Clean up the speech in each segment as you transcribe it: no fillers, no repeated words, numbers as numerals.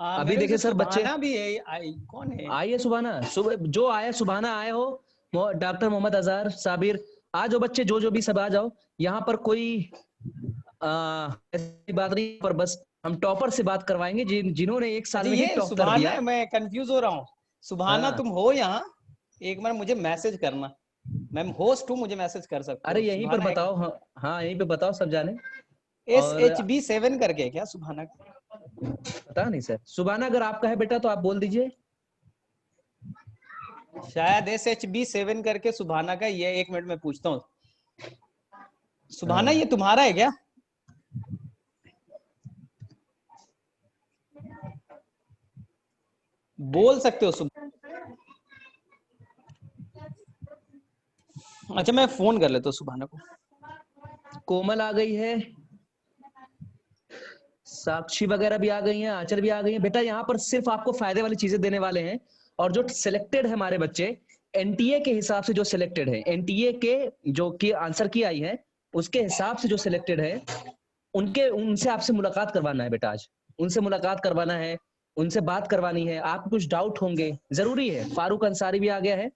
अभी देखिए सर बच्चे सुभाना भी है, कौन है? आइए सुभाना, सुबह जो आए सुभाना आए हो, डॉक्टर मोहम्मद अजहर, साबिर, आ जाओ बच्चे, जो भी सब आ जाओ। यहाँ पर कोई ऐसी बात नहीं, पर बस हम टॉपर से बात करवाएंगे जिन्होंने एक साल अच्छा में ही ये टॉप कर सुभाना दिया। है, मैं कंफ्यूज हो रहा हूँ। सुभाना हाँ तुम हो यहाँ? एक बार मुझे मैसेज करना, मैं होस्ट हूँ, मुझे मैसेज कर सकते अरे हो। यहीं पर सुभाना है? बताओ। हाँ हाँ, यहीं पे बताओ सब जाने। और SHB7 करके है क्या सुभाना का? पता नहीं सर, सुभाना अगर आपका है बेटा तो आप बोल दीजिए। शायद SHB7 करके सुभाना का ये, एक मिनट में पूछता हूँ। सुभाना हाँ ये तुम्हारा है क्या? बोल सकते हो अच्छा मैं फोन कर लेता हूँ सुभाना को। कोमल आ गई है, साक्षी वगैरह भी आ गई हैं, आंचल भी आ गई हैं। बेटा यहाँ पर सिर्फ आपको फायदे वाली चीजें देने वाले हैं। और जो सिलेक्टेड है हमारे बच्चे, एनटीए के हिसाब से जो सिलेक्टेड है, एनटीए के जो की आंसर की आई है उसके हिसाब से जो सिलेक्टेड है, उनसे आपसे मुलाकात करवाना है बेटा। आज उनसे मुलाकात करवाना है, उनसे बात करवानी है। आपको कुछ डाउट होंगे, जरूरी है। फारूक अंसारी भी आ गया है।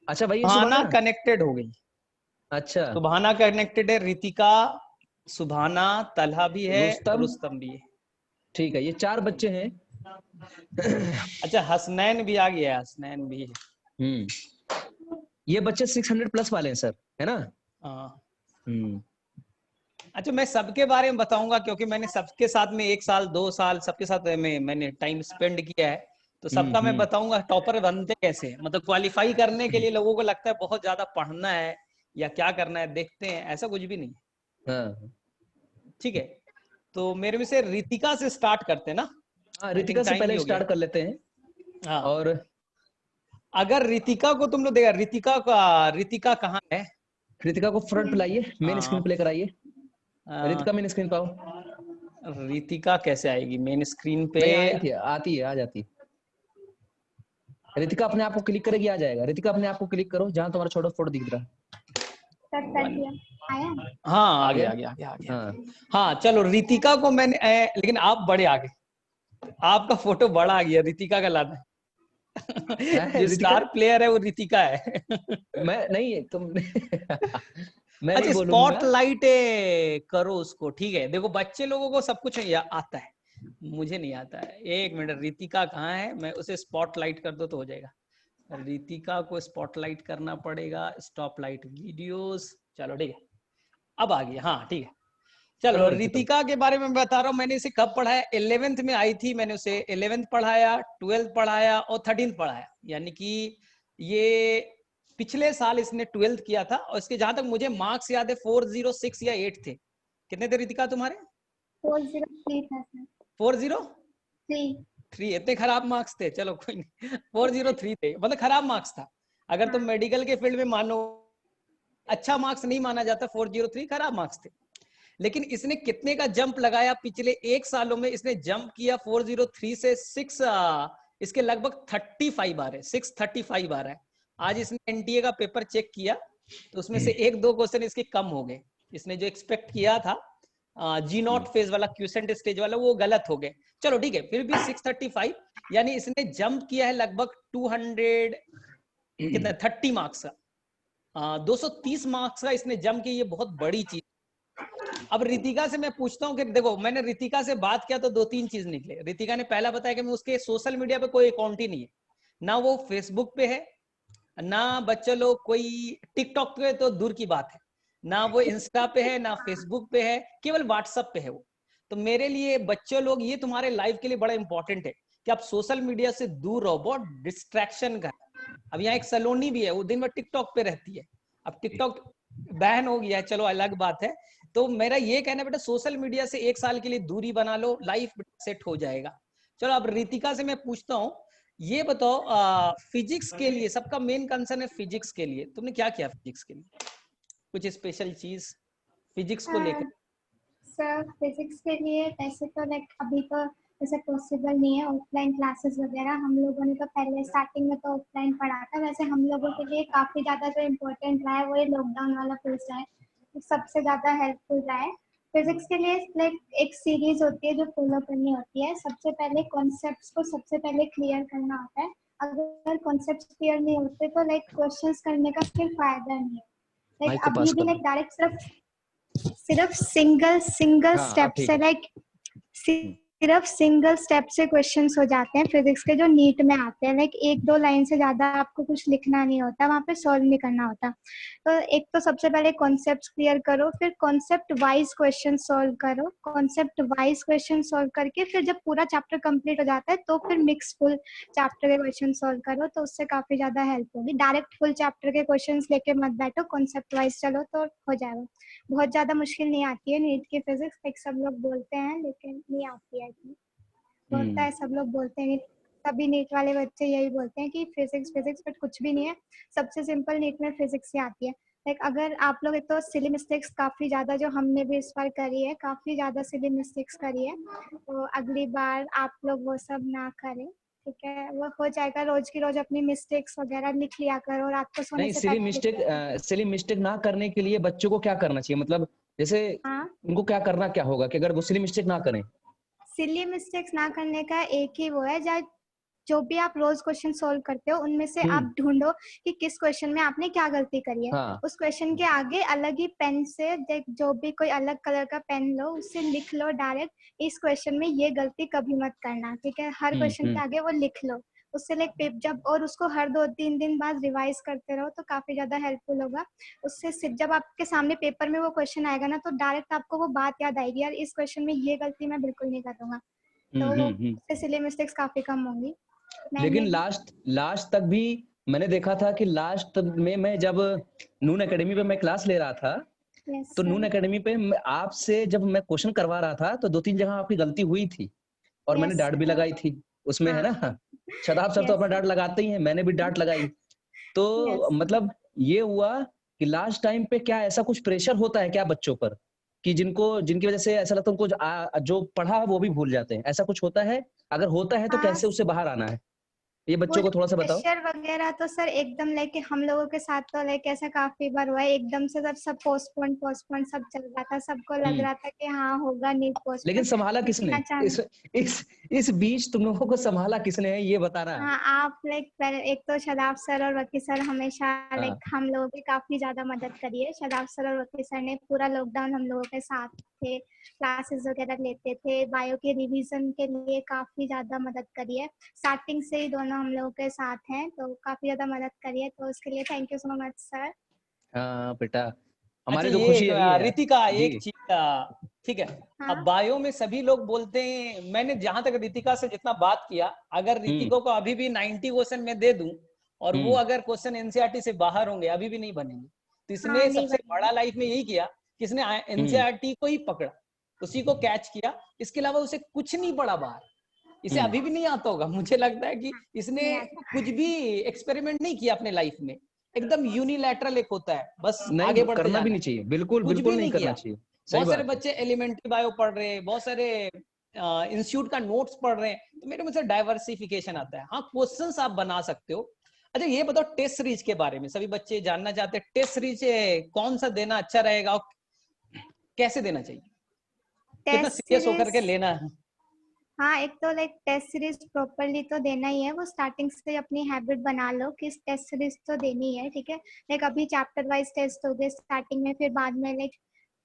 अच्छा भाई सुभाना सुभाना, कनेक्टेड हो गई। अच्छा सुभाना कनेक्टेड है, रितिका, सुभाना, तलहा भी है, रुस्तम, रुस्तम भी है। ठीक है, ये 4 बच्चे हैं। अच्छा हसनैन भी आ गया है, हसनैन भी है। ये बच्चे 600 प्लस वाले हैं सर, है ना? हाँ। हम्म अच्छा मैं सबके बारे में बताऊंगा, क्योंकि मैंने सबके साथ में 1 साल 2 साल सबके साथ मैंने टाइम स्पेंड किया है, तो सबका मैं बताऊंगा टॉपर बनते कैसे। मतलब क्वालिफाई करने के लिए लोगों को लगता है बहुत ज्यादा पढ़ना है या क्या करना है, देखते हैं, ऐसा कुछ भी नहीं। हाँ ठीक है, तो मेरे में से रितिका से स्टार्ट करते हैं ना। हाँ, आई रितिका थिंक से टाइम भी पहले हो गया। स्टार्ट कर लेते हैं। हाँ, और अगर रितिका को तुम लोग देखा, रितिका कहाँ है? रितिका को फ्रंट पे लाइए, मेन स्क्रीन हाँ, पे लेकर आइए। रितिका मेन स्क्रीन पाओ। रितिका कैसे आएगी मेन स्क्रीन पे? नहीं आई थी, आती है, आ जाती है। रितिका अपने आप को क्लिक करेगी, आ जाएगा। रितिका अपने आप को क्लिक करो जहां तुम्हारा छोटा फोटो दिख रहा है। हाँ आ आ गया गया। आ गया आ गया आ गया। हाँ हाँ चलो रितिका को मैंने लेकिन आप बड़े आ गए, आपका फोटो बड़ा आ गया, रितिका का लाना। जो रितिका, स्टार प्लेयर है वो रितिका है। मैं नहीं तुम मैं नहीं अच्छा बोलूंगा। स्पॉटलाइट करो उसको, ठीक है। देखो बच्चे लोगों को सब कुछ आता है, मुझे नहीं आता है। एक मिनट, रितिका कहाँ है? मैं उसे स्पॉटलाइट कर दो तो हो जाएगा। रितिका को स्पॉटलाइट करना पड़ेगा, स्टॉप लाइट वीडियोस। चलो ठीक है, अब आ गया। हाँ ठीक है, चलो। चलो रितिका, रितिका के बारे में बता रहा हूँ, मैंने इसे कब पढ़ाया? 11th में आई थी, मैंने उसे 11th पढ़ाया, 12th पढ़ाया और 13th पढ़ाया। यानी कि ये पिछले साल इसने 12th किया था। और इसके जहां तक मुझे मार्क्स याद है 406 या 8 थे। कितने थे रितिका तुम्हारे? 403 था सर। 403? इतने खराब मार्क्स थे? चलो कोई नहीं, 403 थे, मतलब खराब मार्क्स था। अगर तुम मेडिकल के फील्ड में मानो, अच्छा मार्क्स नहीं माना जाता, 403 खराब मार्क्स थे। लेकिन इसने कितने का जंप लगाया पिछले 1 सालों में? इसने जंप किया 403 से 6, इसके लगभग 35 आ रहे, 635 आ रहा है। आज इसने एनटीए का पेपर चेक किया तो उसमें से 1-2 क्वेश्चन इसके कम हो गए। इसने जो एक्सपेक्ट किया था G0 फेज वाला, क्यूसेंट स्टेज वाला, वो गलत हो गए। चलो ठीक है, फिर भी 635, यानी इसने जंप किया है लगभग 200, कितना, 30 मार्क्स का, 230 मार्क्स का इसने जंप किया। ये बहुत बड़ी चीज। अब रितिका से मैं पूछता हूँ कि देखो, मैंने रितिका से बात किया तो 2-3 चीज निकले। रितिका ने पहला बताया कि मैं उसके सोशल मीडिया पे कोई अकाउंट ही नहीं है, ना वो फेसबुक पे है, ना बच्चे लोग कोई टिकटॉक पे तो दूर की बात है, ना वो इंस्टा पे है, ना फेसबुक पे है, केवल व्हाट्सएप पे है वो। तो मेरे लिए बच्चे लोग, ये तुम्हारे लाइफ के लिए बड़ा इंपॉर्टेंट है कि आप सोशल मीडिया से दूर रहो, बहुत डिस्ट्रैक्शन का। अब यहाँ एक सलोनी भी है, वो दिन भर टिकटॉक पे रहती है। अब टिकटॉक बैन हो गया है, चलो अलग बात है। तो मेरा ये कहना बेटा, सोशल मीडिया से 1 साल के लिए दूरी बना लो, लाइफ सेट हो जाएगा। चलो अब रितिका से मैं पूछता हूँ, ये बताओ, फिजिक्स के लिए सबका मेन कंसर्न है, फिजिक्स के लिए तुमने क्या किया? फिजिक्स के लिए कुछ स्पेशल चीज फिजिक्स को लेकर? सर फिजिक्स के लिए वैसे तो लाइक अभी तो जैसे पॉसिबल नहीं है ऑफलाइन क्लासेस वगैरह। हम लोगों ने तो पहले स्टार्टिंग में तो ऑफलाइन पढ़ा था। वैसे हम लोगों के लिए काफ़ी ज़्यादा जो इम्पोर्टेंट रहा है वो ये लॉकडाउन वाला फेज रहा है, तो सबसे ज़्यादा हेल्पफुल रहा है। फिजिक्स के लिए लाइक एक सीरीज होती है जो फॉलो करनी होती है। सबसे पहले कॉन्सेप्ट्स को सबसे पहले क्लियर करना होता है। अगर कॉन्सेप्ट्स क्लियर नहीं होते तो लाइक क्वेश्चंस करने का फिर फायदा नहीं है। लाइक माइक को अभी पास भी कर लाइक दो। डायरेक्ट सिर्फ सिंगल हाँ अब स्टेप ठीक से है। लाइक सिर्फ सिंगल स्टेप से क्वेश्चंस हो जाते हैं फिजिक्स के जो नीट में आते हैं। लाइक एक दो लाइन से ज्यादा आपको कुछ लिखना नहीं होता, वहां पे सॉल्व नहीं करना होता। तो एक तो सबसे पहले कॉन्सेप्ट क्लियर करो, फिर कॉन्सेप्ट वाइज क्वेश्चन सॉल्व करो। कॉन्सेप्ट वाइज क्वेश्चन सॉल्व करके फिर जब पूरा चैप्टर कंप्लीट हो जाता है तो फिर मिक्स फुल चैप्टर के क्वेश्चन सॉल्व करो, तो उससे काफी ज्यादा हेल्प होगी। डायरेक्ट फुल चैप्टर के क्वेश्चन लेके मत बैठो, कॉन्सेप्ट वाइज चलो तो हो जाएगा। बहुत ज्यादा मुश्किल नहीं आती है नीट की फिजिक्स, लाइक सब लोग बोलते हैं लेकिन नहीं आती है इतनी। होता है सब लोग बोलते हैं, सभी नीट वाले बच्चे यही बोलते हैं कि फिजिक्स फिजिक्स, बट कुछ भी नहीं है। सबसे सिंपल नीट में फिजिक्स ही आती है। लाइक अगर आप लोग, एक तो सिली मिस्टेक्स काफी ज्यादा जो हमने भी इस बार करी है, काफी ज्यादा सिली मिस्टेक्स करी है, तो अगली बार आप लोग वो सब ना करें, ठीक है। वो हो जाएगा, रोज की रोज अपनी मिस्टेक्स वगैरह लिख लिया करो, रात को सोने नहीं, से पहले लिख लिया करो। सिली मिस्टेक ना करने के लिए बच्चों को क्या करना चाहिए, मतलब जैसे हाँ, उनको क्या करना क्या होगा कि अगर वो सिली मिस्टेक ना करें? सिली मिस्टेक्स ना करने का एक ही वो है, चाहे जो भी आप रोज क्वेश्चन सॉल्व करते हो उनमें से आप ढूंढो कि किस क्वेश्चन में आपने क्या गलती करी है। हाँ। उस क्वेश्चन के आगे अलग ही पेन से जो भी कोई अलग कलर का पेन लो, उससे लिख लो डायरेक्ट, इस क्वेश्चन में ये गलती कभी मत करना, ठीक है। हर क्वेश्चन के आगे वो लिख लो, उससे लाइक जब, और उसको हर 2-3 दिन बाद रिवाइज करते रहो तो काफी ज्यादा हेल्पफुल होगा। उससे जब आपके सामने पेपर में वो क्वेश्चन आएगा ना, तो डायरेक्ट आपको वो बात याद आएगी, यार इस क्वेश्चन में ये गलती मैं बिल्कुल नहीं करूंगा। तो वो उससे सिली मिस्टेक्स काफी कम होंगी। लेकिन मैंने भी लास्ट तक भी मैंने देखा था कि लास्ट में मैं जब नून एकेडमी पे मैं क्लास ले रहा था, यस तो नून सर, एकेडमी पे आपसे जब मैं क्वेश्चन करवा रहा था तो 2-3 जगह आपकी गलती हुई थी और मैंने यस डांट भी सर, लगाई थी उसमें, है हाँ, ना? शदाब सर तो यस अपना सर, डांट लगाते ही हैं, मैंने भी डांट लगाई। तो यस। मतलब ये हुआ कि लास्ट टाइम पे क्या ऐसा कुछ प्रेशर होता है क्या बच्चों पर कि जिनकी वजह से ऐसा लगता है उनको जो पढ़ा है वो भी भूल जाते हैं, ऐसा कुछ होता है? अगर होता है तो हाँ, कैसे उससे बाहर आना है, ये वो बच्चों जो को थोड़ा सा बताओ। प्रेशर वगैरह तो सर एकदम लेके हम लोगों के साथ तो लेके ऐसा काफी बार हुआ है, एकदम से सब पोस्टपोन पोस्टपोन सब चल रहा था, सबको लग हम्म। रहा था कि हाँ होगा नीट लेकिन पोस्टपोन, संभाला लेकिन किसने अचानक। इस बीच तुम लोगों को संभाला किसने है, ये बताना है। हाँ, आप लाइक पहले एक तो शदाब सर और वकी सर हमेशा लाइक हाँ। हम लोगों की काफी ज्यादा मदद करी है। शदाब सर और वकी सर ने पूरा लॉकडाउन हम लोगों के साथ थे, क्लासेस वगैरह लेते थे, बायो के रिवीजन के लिए काफी ज्यादा मदद करी है। स्टार्टिंग से ही दोनों हम लोगों के साथ हैं, तो काफी ज्यादा मदद करी है, तो उसके लिए thank you so much sir. हाँ बेटा, अच्छा हमारी तो ये खुशी यही है यार। रितिका जी। एक चीज ठीक है। अब हाँ, बायो में सभी लोग बोलते हैं, मैंने जहां तक रितिका से जितना बात किया, अगर हम्म। रितिका को अभी भी 90 क्वेश्चन में दे दूं और वो हम्म। अगर क्वेश्चन एनसीईआरटी से बाहर होंगे अभी भी नहीं बनेंगे। तो हाँ, इसने नहीं सबसे बनेंगे। बड़ा लाइफ में यही किया कि इसने एनसीईआरटी को ही पकड़ा, उसी को कैच किया, इसके अलावा उसे कुछ नहीं पढ़ा बाहर। इसे अभी भी नहीं आता होगा, मुझे लगता है कि इसने नहीं आता। कुछ भी एक्सपेरिमेंट नहीं किया अपने लाइफ में। एकदम यूनिलैटरल एक होता है, बस आगे नहीं बढ़ते करना भी जाना नहीं है, चाहिए, बिल्कुल कुछ बिल्कुल भी नहीं नहीं करना किया। चाहिए। सही बहुत सारे बात है। बच्चे एलिमेंट्री बायो पढ़ रहे हैं, बहुत सारे इंस्टीट्यूट का नोट्स पढ़ रहे हैं, तो मेरे मुझसे डाइवर्सिफिकेशन आता है। हाँ, क्वेश्चंस आप बना सकते हो। अच्छा ये बताओ टेस्ट सीरीज के बारे में, सभी बच्चे जानना चाहते हैं टेस्ट सीरीज कौन सा देना अच्छा रहेगा और कैसे देना चाहिए, कितना टेस्ट सीरियस होकर के सीरीज, लेना है। हाँ, एक तो लाइक टेस्ट सीरीज प्रॉपरली तो देना ही है, वो स्टार्टिंग से अपनी हैबिट बना लो कि टेस्ट सीरीज तो देनी है, ठीक है। लाइक अभी चैप्टर वाइज टेस्ट हो गए स्टार्टिंग में, फिर बाद में लाइक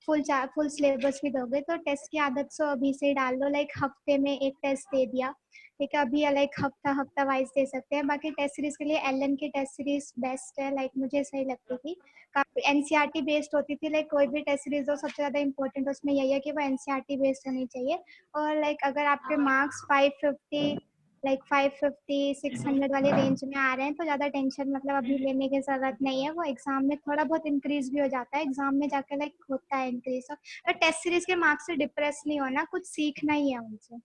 फुल सिलेबस भी दोगे, तो टेस्ट की आदत सो अभी से ही डाल लो। लाइक हफ्ते में एक टेस्ट दे दिया, ठीक है। अभी लाइक हफ्ता वाइज दे सकते हैं। बाकी टेस्ट सीरीज के लिए एलन की टेस्ट सीरीज बेस्ट है, लाइक मुझे सही लगती थी, काफी एनसीईआरटी बेस्ड होती थी। लाइक कोई भी टेस्ट सीरीज हो, सबसे ज्यादा इंपॉर्टेंट उसमें यही है कि वो एनसीईआरटी बेस्ड होनी चाहिए। और लाइक अगर आपके मार्क्स 550 लाइक 550 600 वाले रेंज में आ रहे हैं तो ज्यादा टेंशन मतलब अभी लेने की जरूरत नहीं है। वो एग्जाम में थोड़ा बहुत इंक्रीज भी हो जाता है, एग्जाम में जाकर लाइक होता है इंक्रीज। और टेस्ट सीरीज के मार्क्स से डिप्रेस नहीं होना, कुछ सीखना ही है उनसे।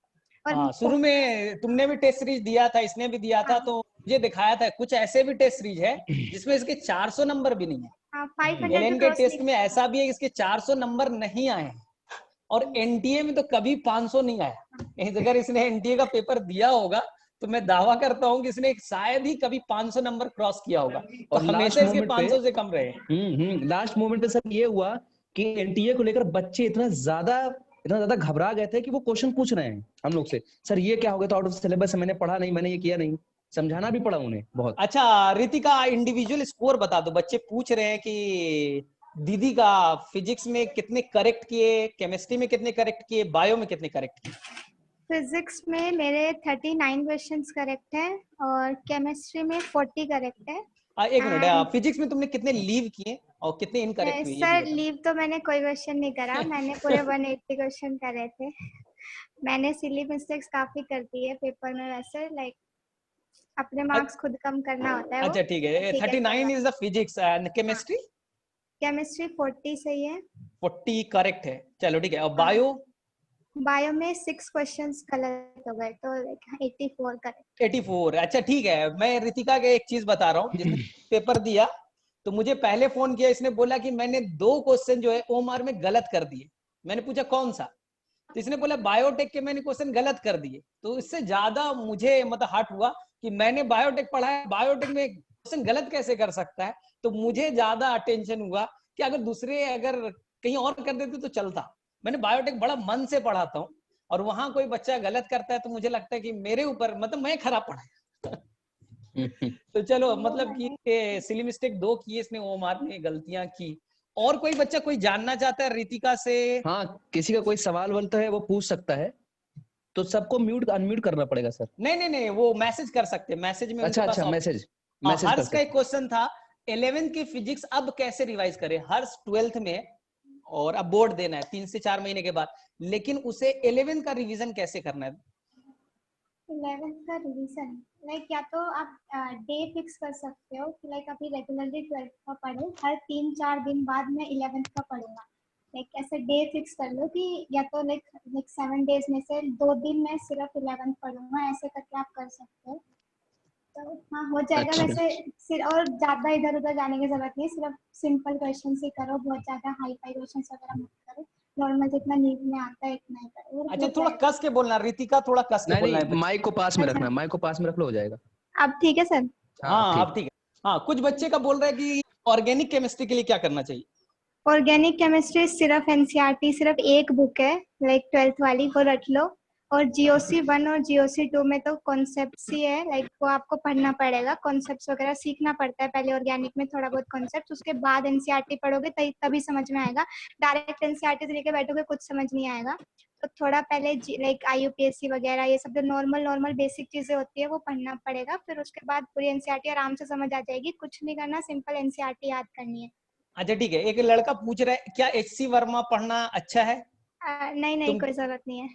और हाँ, शुरू में तुमने भी टेस्ट सीरीज दिया था, इसने भी दिया था, हाँ, तो मुझे दिखाया था कुछ ऐसे भी टेस्ट सीरीज है जिसमें इसके 400 नंबर भी नहीं है। हाँ, 500 भी एलएन के क्रॉस नहीं टेस्ट में करना। ऐसा भी है कि इसके 400 नंबर नहीं आए हैं, और एनटीए में तो कभी 500 नहीं आया। अगर इसने एनटीए का पेपर दिया होगा तो मैं दावा करता हूँ कि इसने शायद ही कभी 500 नंबर क्रॉस किया होगा, तो और हमेशा लास्ट इसके मोमेंट पे 500 से कम रहे। लास्ट मोमेंट पे सर ये हुआ कि एनटीए को लेकर बच्चे इतना ज्यादा घबरा गए थे कि वो क्वेश्चन पूछ रहे हैं हम लोग से, सर ये क्या हो गया, तो आउट ऑफ सिलेबस मैंने पढ़ा नहीं, मैंने ये किया नहीं, समझाना भी पड़ा उन्हें बहुत। अच्छा रितिका, इंडिविजुअल स्कोर बता दो। बच्चे पूछ रहे हैं कि दीदी का फिजिक्स में कितने करेक्ट किए, केमिस्ट्री में कितने करेक्ट किए, बायो में कितने करेक्ट किए? फिजिक्स में मेरे 39 क्वेश्चंस करेक्ट हैं और केमिस्ट्री में 40 करेक्ट है। एक मिनट, And फिजिक्स में तुमने कितने लीव किए और कितने इनकरेक्ट हुए ये भी सर बताओ। लीव तो मैंने कोई क्वेश्चन नहीं करा, मैंने पूरे 180 क्वेश्चन करे थे। मैंने सिली मिस्टेक्स काफी कर दी है पेपर में, वैसे लाइक अपने मार्क्स खुद कम करना होता है वो। अच्छा ठीक है, 39 is the physics and chemistry. Chemistry 40 सही है। 40 करेक्ट है, चलो ठीक है। और बायो में 6 क्वेश्चंस गलत हो गए तो लाइक 84 करेक्ट। 84, अच्छा ठीक है। मैं रितिका के एक चीज बता रहा हूँ, जिसने पेपर दिया तो मुझे पहले फोन किया, इसने बोला कि मैंने 2 क्वेश्चन जो है ओएमआर में गलत कर दिए। मैंने पूछा कौन सा, तो इसने बोला बायोटेक के मैंने क्वेश्चन गलत कर दिए। तो इससे ज्यादा मुझे मतलब हर्ट हुआ कि मैंने बायोटेक पढ़ा है, बायोटेक में क्वेश्चन गलत कैसे कर सकता है। तो मुझे ज्यादा अटेंशन हुआ कि अगर दूसरे अगर कहीं और कर देते तो चलता। मैंने बायोटेक बड़ा मन से पढ़ाता हूँ और वहां कोई बच्चा गलत करता है तो मुझे लगता है कि मेरे ऊपर मतलब मैं खराब पढ़ाया। तो चलो मतलब कि सिली मिस्टेक 2 की इसने, ओमार ने गलतियां की। और कोई बच्चा कोई जानना चाहता है रितिका से? हाँ, किसी का कोई सवाल वलता है वो पूछ सकता है, तो सबको म्यूट अनम्यूट करना पड़ेगा सर? नहीं, वो मैसेज कर सकते हैं, मैसेज में उनके पास मैसेज हाँ, मैसेज कर हर्ष का एक सकते। क्वेश्चन था 11th की फिजिक्स अब कैसे रिवाइज करे। हर्ष 12th में और अब बोर्ड देना है 3 से 4 महीने के बाद, लेकिन उसे 11th का रिवीजन कैसे करना है? 11th का रिवीजन लाइक या तो आप डे फिक्स कर सकते हो कि लाइक अभी रेगुलरली 12th का पढ़ो, हर 3-4 दिन बाद मैं 11th का पढ़ूंगा। लाइक ऐसे डे फिक्स कर लो कि या तो लाइक 7 डेज में से 2 दिन मैं सिर्फ 11th पढ़ूंगा, ऐसे करके आप कर सकते हो। तो हाँ हो जाएगा। अच्छा। वैसे सिर्फ और ज्यादा इधर उधर जाने की जरूरत नहीं है, सिर्फ सिंपल क्वेश्चन ही करो, बहुत ज्यादा हाई फाई क्वेश्चन वगैरह मत करो, नॉर्मल जितना नीट में आता है इतना ही करो। अच्छा थोड़ा कस के बोलना रितिका, थोड़ा कस के बोलना है नहीं, बच्चे। माइक को पास में अच्छा रखना, माइक को पास में रख लो, हो जाएगा। अब ठीक है सर? हाँ अब ठीक। ठीक है। हाँ, कुछ बच्चे का बोल रहा है कि ऑर्गेनिक केमिस्ट्री के लिए क्या करना चाहिए? ऑर्गेनिक केमिस्ट्री सिर्फ एनसीईआरटी सिर्फ एक बुक है लाइक 12th वाली, वो रट लो। और जीओसी 1 और जीओसी 2 में तो कॉन्सेप्ट्स ही है, लाइक वो आपको पढ़ना पड़ेगा, कॉन्सेप्ट्स वगैरह सीखना पड़ता है पहले ऑर्गेनिक में थोड़ा बहुत कॉन्सेप्ट्स, उसके बाद एनसीईआरटी पढ़ोगे तभी समझ में आएगा। डायरेक्ट एनसीईआरटी से लेके बैठोगे कुछ समझ नहीं आएगा। तो थोड़ा पहले लाइक आईयूपीएससी वगैरह ये सब जो नॉर्मल बेसिक चीजें होती है वो पढ़ना पड़ेगा, फिर उसके बाद पूरी एनसीईआरटी आराम से समझ आ जाएगी। कुछ नहीं करना, सिंपल एनसीईआरटी याद करनी है। अच्छा ठीक है, एक लड़का पूछ रहा है क्या एचसी वर्मा पढ़ना अच्छा है? नहीं तुम कोई जरूरत नहीं है,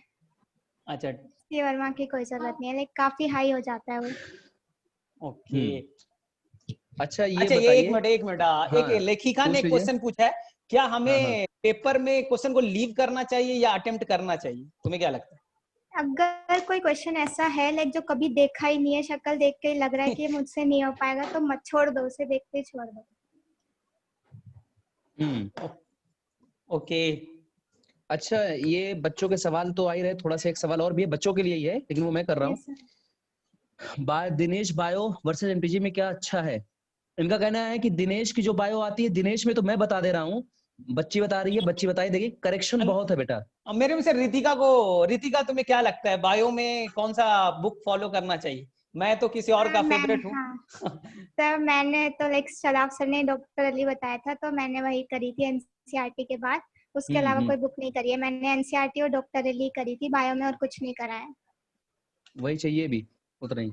अच्छा ये वर्मा की कोई जरूरत नहीं है, लाइक काफी हाई हो जाता है वो। ओके। अच्छा ये अच्छा ये बताइए। एक मिनट एक हाँ, लेखिका ने पूछ लीजिए। क्वेश्चन पूछा है, क्या हाँ हाँ। हमें पेपर में क्वेश्चन को लीव करना चाहिए या अटेम्प्ट करना चाहिए? तुम्हें क्या लगता अगर कोई क्वेश्चन ऐसा है लाइक जो कभी देखा ही नहीं है, शक्ल देख के ही लग रहा है कि ये मुझसे नहीं हो पाएगा, तो मत छोड़ दो, उसे देखते ही छोड़ दो। है? ओके। अच्छा, ये बच्चों के सवाल तो आ ही रहे, थोड़ा सा एक सवाल और भी है बच्चों के लिए ही है, लेकिन वो मैं कर रहा हूँ। Yes sir. Dinesh bio versus MTG में क्या अच्छा है? इनका कहना है कि दिनेश की जो बायो आती है, दिनेश में तो मैं बता दे रहा हूँ, बच्ची बता रही है, बच्ची बताई देगी, करेक्शन बहुत है बेटा। अब मेरे में से रितिका तुम्हें क्या लगता है बायो में कौन सा बुक फॉलो करना चाहिए? मैं तो किसी और का मैंने फेवरेट हूँ। हाँ सर, मैंने तो लाइक शराब सर ने डॉक्टर अली बताया था तो मैंने वही करी थी एनसीईआरटी के बाद, उसके अलावा कोई बुक नहीं करी है मैंने। एनसीईआरटी और डॉक्टर अली करी थी, बायो में और कुछ नहीं करा है। वही चाहिए भी, उतना ही।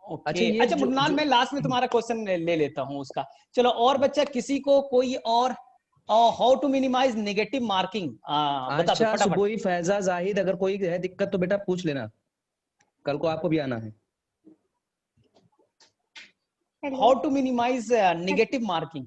ओके ये अच्छा जो मुन्नान, जो मैं लास्ट में तुम्हारा क्वेश्चन ले लेता हूँ उसका। चलो और बच्चा किसी को कोई और how to minimize negative marking बता दो आशा, फटाफट। सुबोई, फैजा, जाहिद, अगर कोई है दिक्कत तो बेटा पूछ लेना, कल को आपको भी आना है। How to minimize negative marking?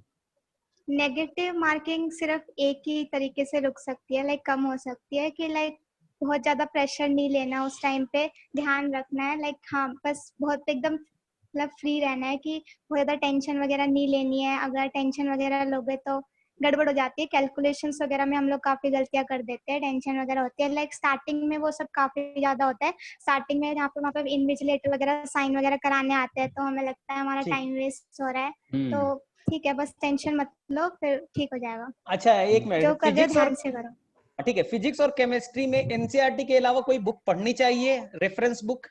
Negative marking सिर्फ एक ही तरीके से रुक सकती है, लाइक कम हो सकती है कि लाइक बहुत ज्यादा प्रेशर नहीं लेना उस टाइम पे, ध्यान रखना है लाइक हाँ बस बहुत एकदम मतलब फ्री रहना है कि बहुत ज्यादा टेंशन वगैरह नहीं लेनी है। अगर टेंशन वगैरह लोगे तो गड़बड़ हो जाती है, कैलकुलेशंस वगैरह में हम लोग काफी गलतियां कर देते हैं, टेंशन वगैरह होती है। लाइक स्टार्टिंग में वो सब काफी ज्यादा होता है, स्टार्टिंग में जहाँ पे वहाँ पे इन्विजिलेटर वगैरह साइन वगैरह कराने आते हैं तो हमें लगता है हमारा टाइम वेस्ट हो रहा है। तो ठीक है, बस टेंशन मत लो, फिर ठीक हो जाएगा। अच्छा एक जो मिनट, कर रहे हो फिजिक्स और ध्यान से करो। ठीक है, फिजिक्स और केमिस्ट्री में एनसीईआरटी के अलावा कोई बुक पढ़नी चाहिए, रेफरेंस बुक?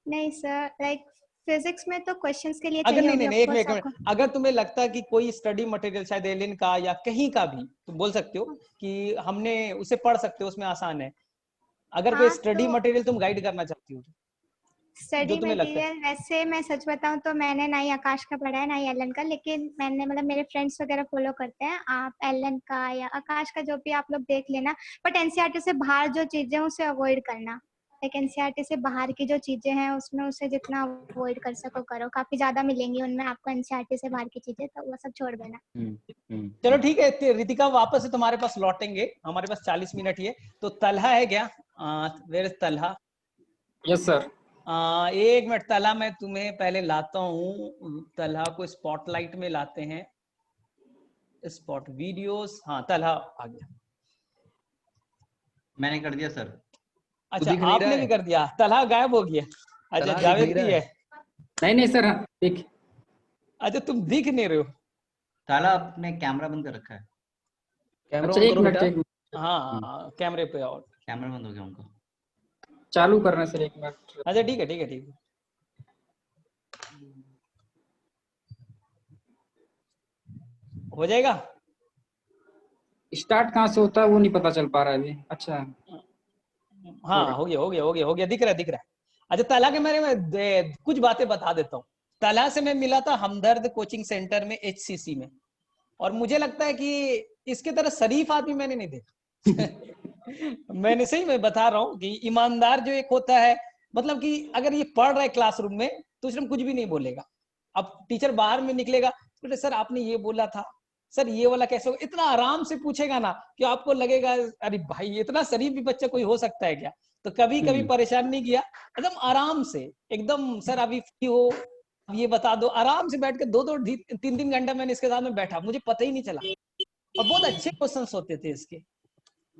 नहीं सर, लाइक फिजिक्स में तो क्वेश्चंस के लिए अगर चाहिए नहीं होगी नहीं ऑफ नहीं, एक कोर्स मिनट आपको। अगर तुम्हें लगता है कि कोई स्टडी मटेरियल शायद एलियन का या कहीं का भी, तुम बोल सकते हो कि हमने उसे पढ़ सकते हो, उसमें आसान है। अगर कोई हाँ स्टडी तो मटेरियल तुम गाइड करना चाहती हो जो स्टडी तुम्हें लगता है। मटेरियल वैसे मैं सच बताऊं तो मैंने ना ही आकाश का पढ़ा है ना ही एलन का, लेकिन मैंने मतलब मेरे फ्रेंड्स वगैरह फॉलो करते हैं। आप एलन का या आकाश का जो भी आप लोग देख लेना, बट एनसीईआरटी से बाहर जो चीजें हैं उसे अवॉइड करना। लाइक एनसीईआरटी से बाहर की जो चीजें हैं उसमें उसे जितना अवॉइड कर सको करो, काफी ज्यादा मिलेंगी उनमें आपको एनसीईआरटी से बाहर की चीजें, तो वो सब छोड़ देना। चलो ठीक है, रितिका वापस से तुम्हारे पास लौटेंगे, हमारे पास 40 मिनट ही है। तो तलहा है क्या? Where is Talha? Yes sir. एक मिनट तलहा, मैं तुम्हें पहले लाता हूँ, तलहा को स्पॉटलाइट में लाते हैं, स्पॉट वीडियोस। हाँ तलहा आ गया। मैंने कर दिया सर। अच्छा दिख नहीं रहा आपने भी है? कर दिया, तलहा गायब हो गया। अच्छा तलहा दिख जावेद नहीं भी रहा है। नहीं नहीं सर, हाँ, देख। अच्छा तुम दिख नहीं रहे हो। ताला आपने कैमरा बंद कर रखा है। कैमरा अच्छा ऑन एक करो मिनट बेटा। एक मिनट, हाँ कैमरे पे और। कैमरा बंद हो गया उनका। चालू करना है सर, एक मिनट। अच्छा ठीक है ठीक है ठीक है। हो जाएगा। स्टार्ट कहाँ से होता है वो नहीं पता चल पा रहा है अभी। अच्छा हाँ हो गया हो गया हो गया हो गया, दिख रहा है दिख रहा है। अच्छा तला के बारे में कुछ बातें बता देता हूँ। तला से मैं मिला था हमदर्द कोचिंग सेंटर में, HCC में, और मुझे लगता है कि इसके तरह शरीफ आदमी मैंने नहीं देखा। मैंने सही में बता रहा हूँ कि ईमानदार जो एक होता है, मतलब कि अगर ये पढ़ रहा है क्लासरूम में तो उसमें कुछ भी नहीं बोलेगा। अब टीचर बाहर में निकलेगा, बोले सर आपने ये बोला था, सर ये वाला कैसे हो, इतना आराम से पूछेगा ना कि आपको लगेगा अरे भाई इतना शरीफ भी बच्चा कोई हो सकता है क्या। तो कभी कभी परेशान नहीं किया, एकदम आराम से, एकदम सर अभी फ्री हो ये बता दो, आराम से बैठ के 2-3 घंटा मैंने इसके साथ में बैठा, मुझे पता ही नहीं चला। और बहुत अच्छे क्वेश्चंस होते थे इसके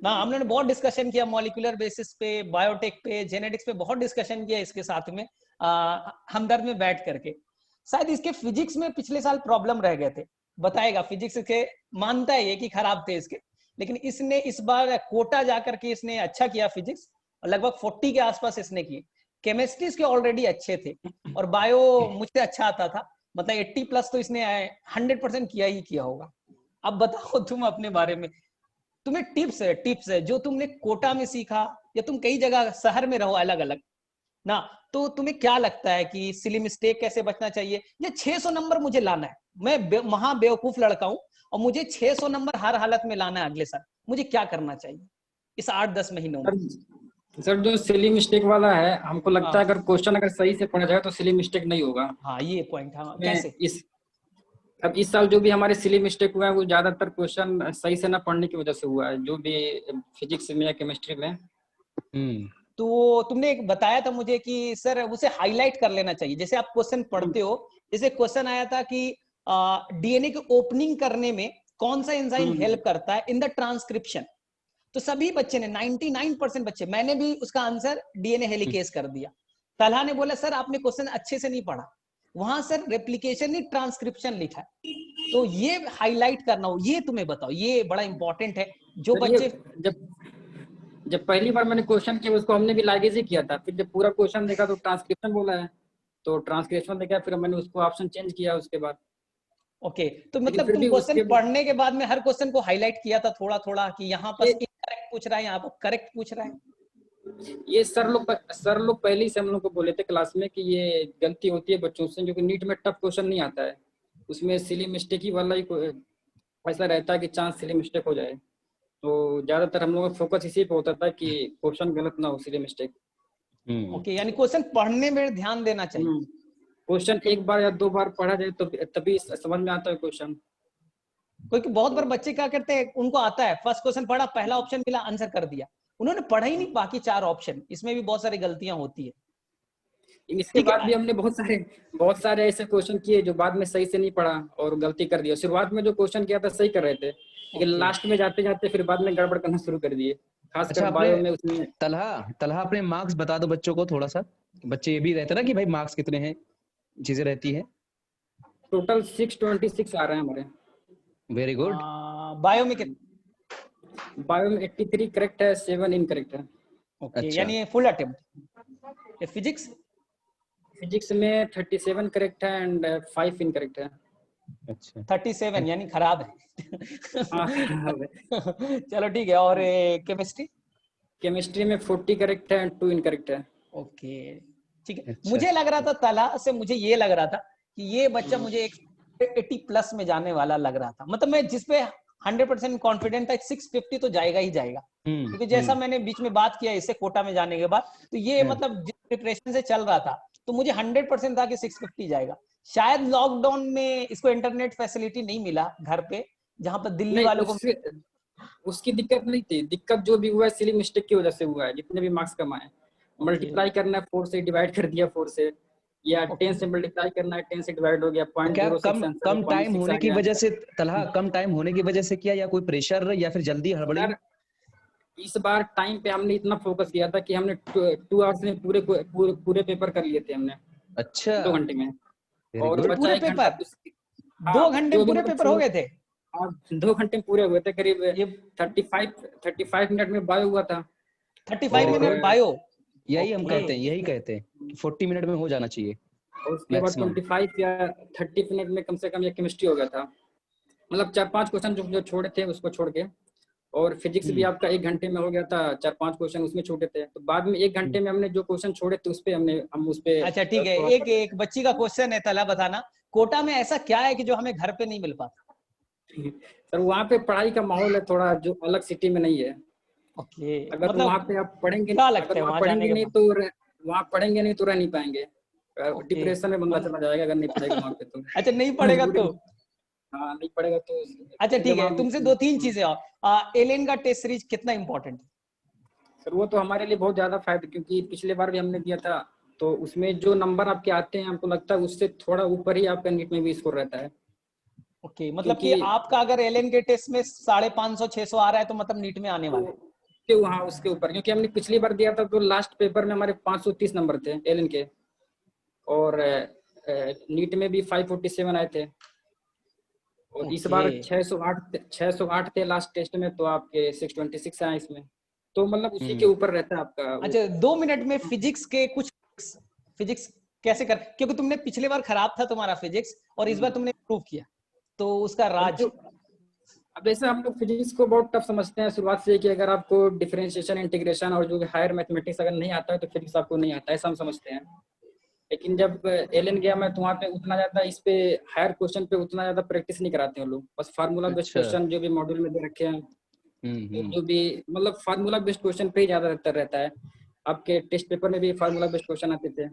ना। हम लोगों ने बहुत डिस्कशन किया मॉलिक्यूलर बेसिस पे, बायोटेक पे, जेनेटिक्स पे बहुत डिस्कशन किया इसके साथ में हमदर्द में बैठ करके। शायद इसके फिजिक्स में पिछले साल प्रॉब्लम रह गए थे, बताएगा फिजिक्स के, मानता है ये कि खराब थे इसके, लेकिन इसने इस बार कोटा जाकर के इसने अच्छा किया फिजिक्स, और लगभग 40 के आसपास इसने किए। केमिस्ट्री के ऑलरेडी अच्छे थे, और बायो मुझसे अच्छा आता था, मतलब 80+ तो इसने 100% किया ही किया होगा। अब बताओ तुम अपने बारे में, तुम्हें टिप्स है जो तुमने कोटा में सीखा, या तुम कई जगह शहर में रहो अलग अलग ना, तो तुम्हें क्या लगता है कि सिली मिस्टेक कैसे बचना चाहिए, या 600 नंबर मुझे लाना है, मैं महा बेवकूफ लड़का हूं और मुझे 600 नंबर हर हालत में लाना है अगले साल, मुझे क्या करना चाहिए इस 8-10 महीनों में? सर जो सिली मिस्टेक वाला है, हमको लगता है हाँ अगर क्वेश्चन अगर सही से पढ़ा जाए तो सिली मिस्टेक नहीं होगा। हाँ ये पॉइंट, हाँ मैं कैसे? अब इस साल जो भी हमारे सिली मिस्टेक हुआ है वो ज्यादातर क्वेश्चन सही से ना पढ़ने की वजह से हुआ है, जो भी फिजिक्स में या केमिस्ट्री में। तो तुमने एक बताया था मुझे कि सर उसे हाईलाइट कर लेना चाहिए, जैसे आप क्वेश्चन पढ़ते हो, जैसे क्वेश्चन आया था कि डीएनए की ओपनिंग करने में कौन सा एंजाइम हेल्प करता है इन द ट्रांसक्रिप्शन। तो सभी बच्चे ने 99% बच्चे, मैंने भी उसका आंसर डीएनए हेलिकेज कर दिया। तलहा ने बोला सर आपने क्वेश्चन अच्छे से नहीं पढ़ा, वहां सर रेप्लिकेशन नहीं ट्रांसक्रिप्शन लिखा है, तो ये हाईलाइट करना हो, ये तुम्हें बताओ, ये बड़ा इंपॉर्टेंट है जो बच्चे। जब पहली बार मैंने क्वेश्चन किया उसको हमने भी लाइगेज ही किया था, फिर जब पूरा क्वेश्चन देखा तो ट्रांसक्रिप्शन बोला है, तो ट्रांसक्रिप्शन देखा, फिर मैंने उसको ऑप्शन चेंज किया उसके बाद। ओके तो लेकिन मतलब फिर तुम भी क्वेश्चन उसके पढ़ने के बाद में हर क्वेश्चन को हाईलाइट किया था थोड़ा थोड़ा, कि यहाँ पर ये इनकरेक्ट पूछ रहा है, यहाँ पर करेक्ट पूछ रहा है? ये सर लोग पहले ही से हम लोग को बोले थे क्लास में कि ये गलती होती है बच्चों से, जो कि नीट में टफ क्वेश्चन नहीं आता है, उसमें सिली मिस्टेक ही वाला ही ऐसा रहता है कि चांस सिली मिस्टेक हो जाए, तो ज्यादातर हम लोग का फोकस इसी पे होता था कि क्वेश्चन गलत ना हो, सिली मिस्टेक। ओके यानी क्वेश्चन पढ़ने में ध्यान देना चाहिए। क्वेश्चन एक बार या 2 बार पढ़ा जाए तो तभी समझ में आता है क्वेश्चन। क्योंकि बहुत बार बच्चे क्या करते हैं, उनको आता है फर्स्ट क्वेश्चन पढ़ा, पहला ऑप्शन मिला, आंसर कर दिया, उन्होंने पढ़ा ही नहीं बाकी 4 ऑप्शन, इसमें भी बहुत सारी गलतियां होती है। इसके ठीक बाद है भी हमने बहुत सारे ऐसे क्वेश्चन किए जो बाद में सही से नहीं पढ़ा और गलती कर दिया। शुरुआत में जो क्वेश्चन किया था सही कर रहे थे, लेकिन लास्ट में जाते जाते फिर बाद में गड़बड़ करना शुरू कर दिए, खासकर अच्छा बायो में। उसमें तलहा अपने मार्क्स बता दो बच्चों को थोड़ा सा, बच्चे ये भी रहते ना कि भाई मार्क्स कितने हैं, चीजें रहती है। टोटल 626 आ रहे हैं हमारे। Very good. बायो में कितने? बायो में 83 करेक्ट है, 7 इनकरेक्ट है। ओके, अच्छा। यानी फुल अटेम्प्ट। फिजिक्स? फिजिक्स में 37 करेक्ट है एंड 5 इनकरेक्ट है। अच्छा 37 यानी खराब है। हाँ खराब है। चलो ठीक है। और केमिस्ट्री? केमिस्ट्री में 40 करेक्ट है एंड 2 इनकरेक्ट है। ओके ठीक है। अच्छा। मुझे लग रहा था तला से, मुझे ये लग रहा था कि ये बच्चा मुझे 80 प्लस में जाने वाला लग रहा था। मतलब मैं जिसपे 100% कॉन्फिडेंट था 650 तो जाएगा ही जाएगा, क्योंकि जैसा मैंने बीच में बात किया इससे कोटा में जाने के बाद, तो ये मतलब जिस प्रिपरेशन से चल रहा था तो मुझे 100% था कि 650 जाएगा। शायद लॉकडाउन में इसको इंटरनेट फैसिलिटी नहीं मिला घर पे, जहां पर दिल्ली नहीं वालों को। उसकी दिक्कत नहीं थी। दिक्कत जो भी हुआ है सिली मिस्टेक की वजह से हुआ है। जितने भी मार्क्स कमाए, मल्टीप्लाई करना है 4 से, डिवाइड कर दिया 4 से, या 10 से मल्टीप्लाई करना है 10 से डिवाइड हो गया, क्या 0.06 कम आंसर है, कम टाइम 0.6 होने आ की गया वजह आंसर। से तलहा, कम टाइम होने की वजह से किया, या कोई प्रेशर, या फिर जल्दी हड़बड़ी? सर इस बार टाइम पे हमने इतना फोकस किया था कि हमने 2 आवर्स में पूरे पेपर कर लिए थे हमने अच्छा 2 घंटे में। वेरी और गुड। अच्छा, बचा पूरे 1 घंटा पेपर हाँ 2 घंटे जो में भी पूरे मतलब पेपर हो गए थे? हाँ 2 घंटे में पूरे हुए थे। करीब ये 35 मिनट में बायो हुआ था। 35 वेरी और मिनट गुड। बायो? यही हम ओके। कहते हैं, यही कहते हैं कि 40 मिनट में हो जाना चाहिए और उसके बाद मैक्सिमम। 25 या 30 मिनट में कम से कम ये केमिस्ट्री हो गया था। मतलब 4-5 क्वेश्चन जो छोड़े थे उसको छोड़ के। और फिजिक्स भी आपका 1 घंटे में हो गया था, 4-5 क्वेश्चन उसमें छूटे थे। तो बाद में 1 घंटे में हमने जो क्वेश्चन छोड़े थे उस पे हम उस पे अच्छा ठीक है। थोड़ा एक एक बच्ची का क्वेश्चन है, तला बताना, कोटा में ऐसा क्या है कि जो हमें घर पे नहीं मिल पाता? सर वहाँ पे पढ़ाई का माहौल है थोड़ा जो अलग सिटी में नहीं है। ओके, अगर वहाँ मतलब पे आप पढ़ेंगे, क्या अगर लगता है वहाँ वहां जाने पढ़ेंगे के नहीं बाद? तो वहाँ पढ़ेंगे नहीं तो रह नहीं पाएंगे। ओके, डिप्रेशन में बंदा चला जाएगा अगर नहीं पढ़ेगा वहाँ पे तो। अच्छा नहीं पढ़ेगा मजबूरी तो? में। हाँ नहीं पढ़ेगा तो अच्छा ठीक जब है, हम तुमसे 2-3 चीजें और। एलियन का टेस्ट सीरीज कितना इंपॉर्टेंट है? सर वो तो हमारे लिए बहुत ज्यादा फायदा, क्योंकि पिछले बार भी हमने दिया था तो उसमें जो नंबर आपके आते हैं हमको लगता है उससे थोड़ा ऊपर ही आपका नीट में भी स्कोर रहता है। ओके, मतलब कि क्योंकि आपका अगर एलियन के टेस्ट में 550-600 आ रहा है तो मतलब नीट में आने वाला है? उसके वहाँ उसके ऊपर, क्योंकि हमने पिछली बार दिया था तो लास्ट पेपर में हमारे 530 नंबर थे एलन के, और नीट में भी 547 आए थे। और इस ओके। बार 608 थे लास्ट टेस्ट में, तो आपके 626 आए इसमें। तो मतलब उसी के ऊपर रहता है आपका वो। अच्छा 2 मिनट में फिजिक्स के कुछ, फिजिक्स कैसे कर, क्योंकि तुमने पिछले बार खराब था तुम्हारा फिजिक्स और इस बार तुमने इम्प्रूव किया, तो उसका अब राज? जो अब जैसे हम लोग फिजिक्स को बहुत टफ समझते हैं शुरुआत से, कि अगर आपको डिफरेंशिएशन, इंटीग्रेशन और जो हायर मैथमेटिक्स अगर नहीं आता है तो फिजिक्स आपको नहीं आता है, ऐसा हम समझते हैं। लेकिन जब एलन गया मैं तो वहाँ पे उतना ज्यादा इस पे हायर क्वेश्चन पे उतना ज्यादा प्रैक्टिस नहीं कराते हैं लोग। बस फार्मूला बेस्ड अच्छा। क्वेश्चन जो भी मॉड्यूल में दे रखे हैं, तो हम्म। जो भी मतलब फार्मूला बेस्ड क्वेश्चन पे ही ज्यादातर रहता है। आपके टेस्ट पेपर में भी फार्मूला बेस्ड क्वेश्चन आते थे,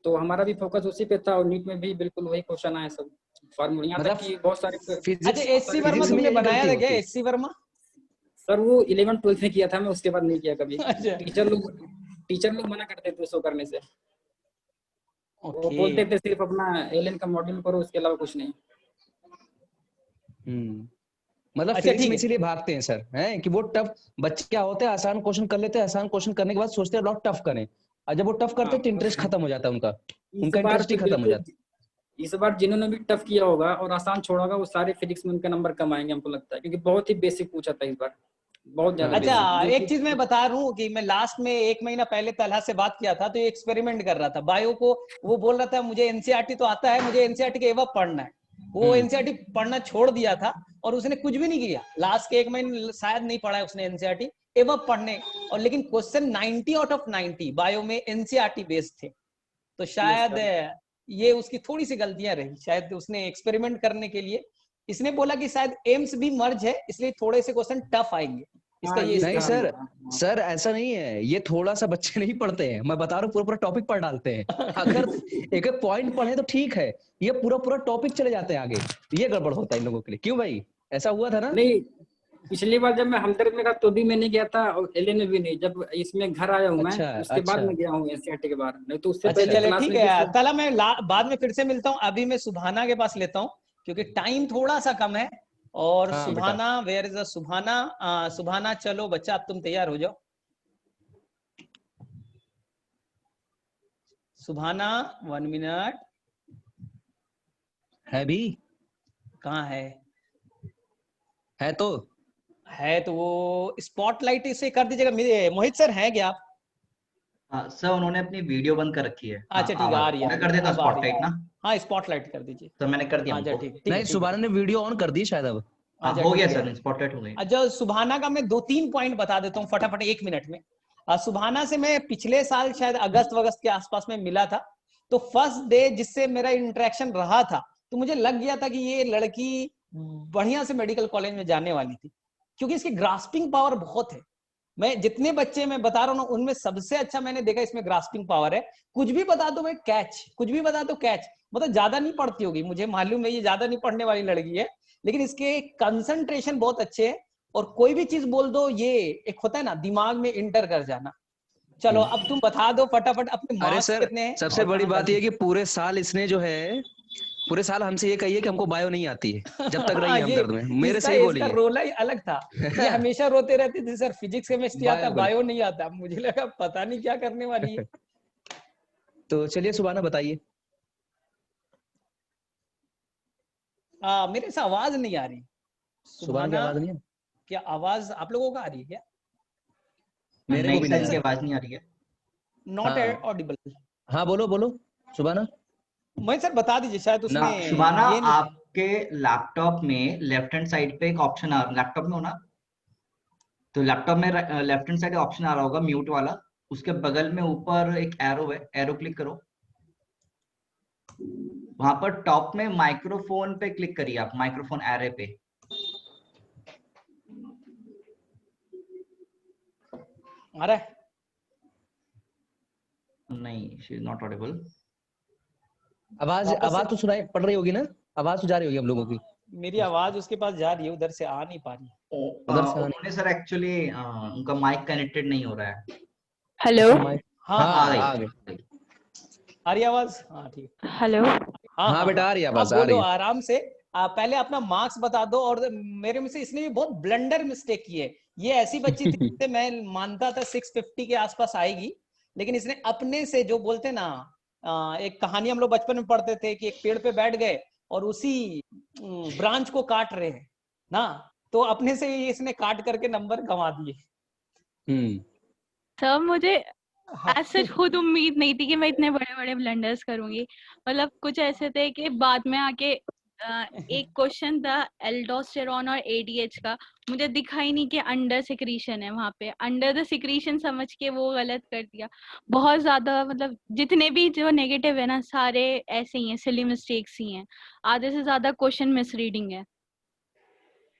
तो हमारा भी फोकस उसी पे था। और नीट में भी बिल्कुल वही क्वेश्चन आए सब फार्मूला, यहाँ तक मतलब कि बहुत सारे अच्छा फिजिक्स, बहुत एससी सारे वर्मा फिजिक्स में तुमने यही बनाया गलती था क्या? होती है। एससी वर्मा? सर वो 11th-12th में किया था मैं, उसके बाद नहीं किया कभी। अच्छा टीचर लोग मना करते थे उसको करने से। वो ओके। बोलते थे सिर्फ अपना एलन का मॉड्यूल करो, उसके अलावा कुछ नहीं। मतलब अच्छा फिजिक्स ठीक में है। इसीलिए भागते हैं सर, हैं कि वो टफ, बच्चे क्या होते हैं आसान क्वेश्चन कर लेते हैं, आसान क्वेश्चन करने के बाद सोचते हैं बहुत टफ करें, और जब वो टफ करते हाँ हैं तो इंटरेस्ट खत्म हो जाता है उनका, इस उनका बार इंटरेस्ट ही तो खत्म हो बिल्कुल, जाता इस बार जिन्होंने भी टफ किया होगा और आसान छोड़ा होगा वो सारे फिजिक्स में उनके नंबर कम आएंगे हमको लगता है, क्योंकि बहुत ही बेसिक पूछा था इस बार, बहुत है। ज्यादा हाँ अच्छा बेसिक जो एक कि चीज मैं बता रहा हूँ कि मैं लास्ट में 1 महीना पहले तलहा से बात किया था, तो ये एक्सपेरिमेंट कर रहा था बायो को। वो बोल रहा था मुझे एनसीईआरटी तो आता है, मुझे एनसीईआरटी के एवब पढ़ना है। वो एनसीईआरटी पढ़ना छोड़ दिया था और उसने कुछ भी नहीं किया लास्ट के 1 महीने, शायद नहीं पढ़ा है उसने एनसीईआरटी, एवब पढ़ने। और लेकिन क्वेश्चन 90 आउट ऑफ 90 बायो में एनसीईआरटी बेस्ड थे। तो यस शायद सर। ये उसकी थोड़ी सी गलतियां रही, शायद उसने एक्सपेरिमेंट करने के लिए, इसने बोला कि शायद एम्स भी मर्ज है इसलिए थोड़े से क्वेश्चन टफ आएंगे, इसका हाँ ये नहीं था स्टेटमेंट सर, है। हाँ। सर ऐसा नहीं है, ये थोड़ा सा बच्चे नहीं पढ़ते हैं, मैं बता रहा हूँ पूरा पूरा टॉपिक पढ़ डालते हैं। अगर एक एक पॉइंट पढ़े तो ठीक है, ये पूरा पूरा टॉपिक चले जाते हैं आगे, ये गड़बड़ होता है इन लोगों के लिए। क्यों भाई, ऐसा हुआ था ना? नहीं पिछली बार जब मैं हमदर्द में था तो भी मैं नहीं गया था, और एलन में भी नहीं। जब इसमें घर आया हूँ मैं अच्छा उसके बाद अच्छा मैं गया हूँ एनसीईआरटी के बार, नहीं तो उससे अच्छा पहले चले क्लास ठीक में भी है, सर। तला मैं बाद में फिर से मिलता हूँ, अभी मैं सुभाना के पास लेता हूँ क्योंकि टाइम थोड़ा सा कम है। और हाँ बेटा। Subhana, where is Subhana? सुभाना चलो बच्चा अब तुम तैयार हो जाओ। सुभाना 1 मिनट। है भी, कहाँ है तो। है तो वो स्पॉटलाइट इसे कर दीजिएगा। मोहित सर हैं क्या आप? हाँ सर, उन्होंने अपनी वीडियो बंद कर रखी है। हाँ, अच्छा ठीक है, आवाज आ रही है, मैं कर देता हूँ अब आ रही है। स्पॉटलाइट ना। हाँ स्पॉटलाइट कर दीजिए। सर मैंने कर दिया अच्छा उनको। ठीक ठीक है नहीं, ठीक है। सुभान ने वीडियो ऑन कर दी शायद अब। हाँ अच्छा हो गया ठीक है। सर, स्पॉटलाइट हो गई। अच्छा सुभाना का मैं 2-3 पॉइंट बता देता हूँ फटाफट 1 मिनट में। सुभाना से मैं पिछले साल शायद अगस्त वगस्त के आसपास में मिला था। तो फर्स्ट डे जिससे मेरा इंटरेक्शन रहा था, तो मुझे लग गया था कि ये लड़की बढ़िया से मेडिकल कॉलेज में जाने वाली थी, क्योंकि इसकी ग्रास्पिंग पावर बहुत है। मैं जितने बच्चे मैं बता रहा हूँ उनमें सबसे अच्छा मैंने देखा इसमें ग्रास्पिंग पावर है। कुछ भी बता दो मैं कैच, कुछ भी बता दो कैच। मतलब ज्यादा नहीं पढ़ती होगी, मुझे मालूम है ये ज्यादा नहीं पढ़ने वाली लड़की है, लेकिन इसके कंसंट्रेशन बहुत अच्छे है। और कोई भी चीज बोल दो, ये एक होता है ना दिमाग में इंटर कर जाना। चलो अब तुम बता दो फटाफट अपने अरे मार्क्स सर, कितने हैं सबसे और बड़ी कहाँ बात गलती ये है कि पूरे साल इसने जो है, पूरे साल हमसे ये कही है कि हमको बायो नहीं आती है, जब तक रही हाँ, है ये हमदर्द में, मेरे इसका से ही बोली इसका है। रोल ही अलग था। ये हमेशा रोते रहते थे सर फिजिक्स केमिस्ट्री आता, बायो बायो नहीं आता। मुझे लगा पता नहीं क्या करने वाली है। तो चलिए सुभाना बताइए। मेरे से आवाज नहीं आ रही। सुभान की सुभाना, आवाज नहीं है क्या आवाज आप लोगों को आ रही है क्या? मेरे को नहीं भी सर, नहीं आ इनकी रही। आवाज नहीं आ रही है। नॉट हाँ ऑडिबल। हाँ, बोलो बोलो सुभाना। मैं सर बता दीजिए, शायद ना उसमें शुभाना, ये नहीं। आपके लैपटॉप में लेफ्ट हैंड साइड पे एक ऑप्शन आ, लैपटॉप में हो ना, तो लैपटॉप में लेफ्ट हैंड साइड ऑप्शन आ रहा होगा म्यूट वाला। उसके बगल में ऊपर एक एरो है, एरो क्लिक करो। वहां पर टॉप में माइक्रोफोन पे क्लिक करिए आप, माइक्रोफोन एरे पे। आ रहा है? नहीं, शी इज नॉट ऑडिबल। आवाज वापस से आवाज तो सुनाई पड़ रही होगी ना, आवाज तो जा रही होगी हम लोगों की। मेरी आवाज उसके पास जा रही है, उधर से आ नहीं पा रही। उधर से आने उन्होंने सर एक्चुअली उनका माइक कनेक्टेड नहीं हो रहा है। Hello mike. हाँ हाँ हाँ आ आ गई। गई। आ रही है आवाज? हाँ ठीक है। हेलो। हाँ हाँ हाँ बेटा हाँ, आ रही है, आप आवाज आ बोलो रही है। आराम से। पहले अपना मार्क्स बता दो। और मेरे में से इसने भी बहुत ब्लंडर मिस्टेक की है। ये ऐसी बच्ची थी जिसे मैं मानता था 650 के आसपास आएगी, लेकिन इसने अपने से जो बोलते ना, एक कहानी हम लोग बचपन में पढ़ते थे कि एक पेड़ पे बैठ गए और उसी ब्रांच को काट रहे हैं ना, तो अपने से ही इसने काट करके नंबर गंवा दिए। हम्म। सर मुझे हाँ ऐसे खुद उम्मीद नहीं थी कि मैं इतने बड़े बड़े ब्लंडर्स करूंगी। मतलब कुछ ऐसे थे कि बाद में आके एक क्वेश्चन था एल्डोस्टेरॉन और एडीएच का, मुझे दिखा ही नहीं कि अंडर सिक्रीशन है, वहां पे अंडर द सिक्रीशन समझ के वो गलत कर दिया। बहुत ज्यादा, मतलब जितने भी जो नेगेटिव है ना सारे ऐसे ही हैं, सिली मिस्टेक्स ही हैं। आधे से ज्यादा क्वेश्चन मिसरीडिंग है।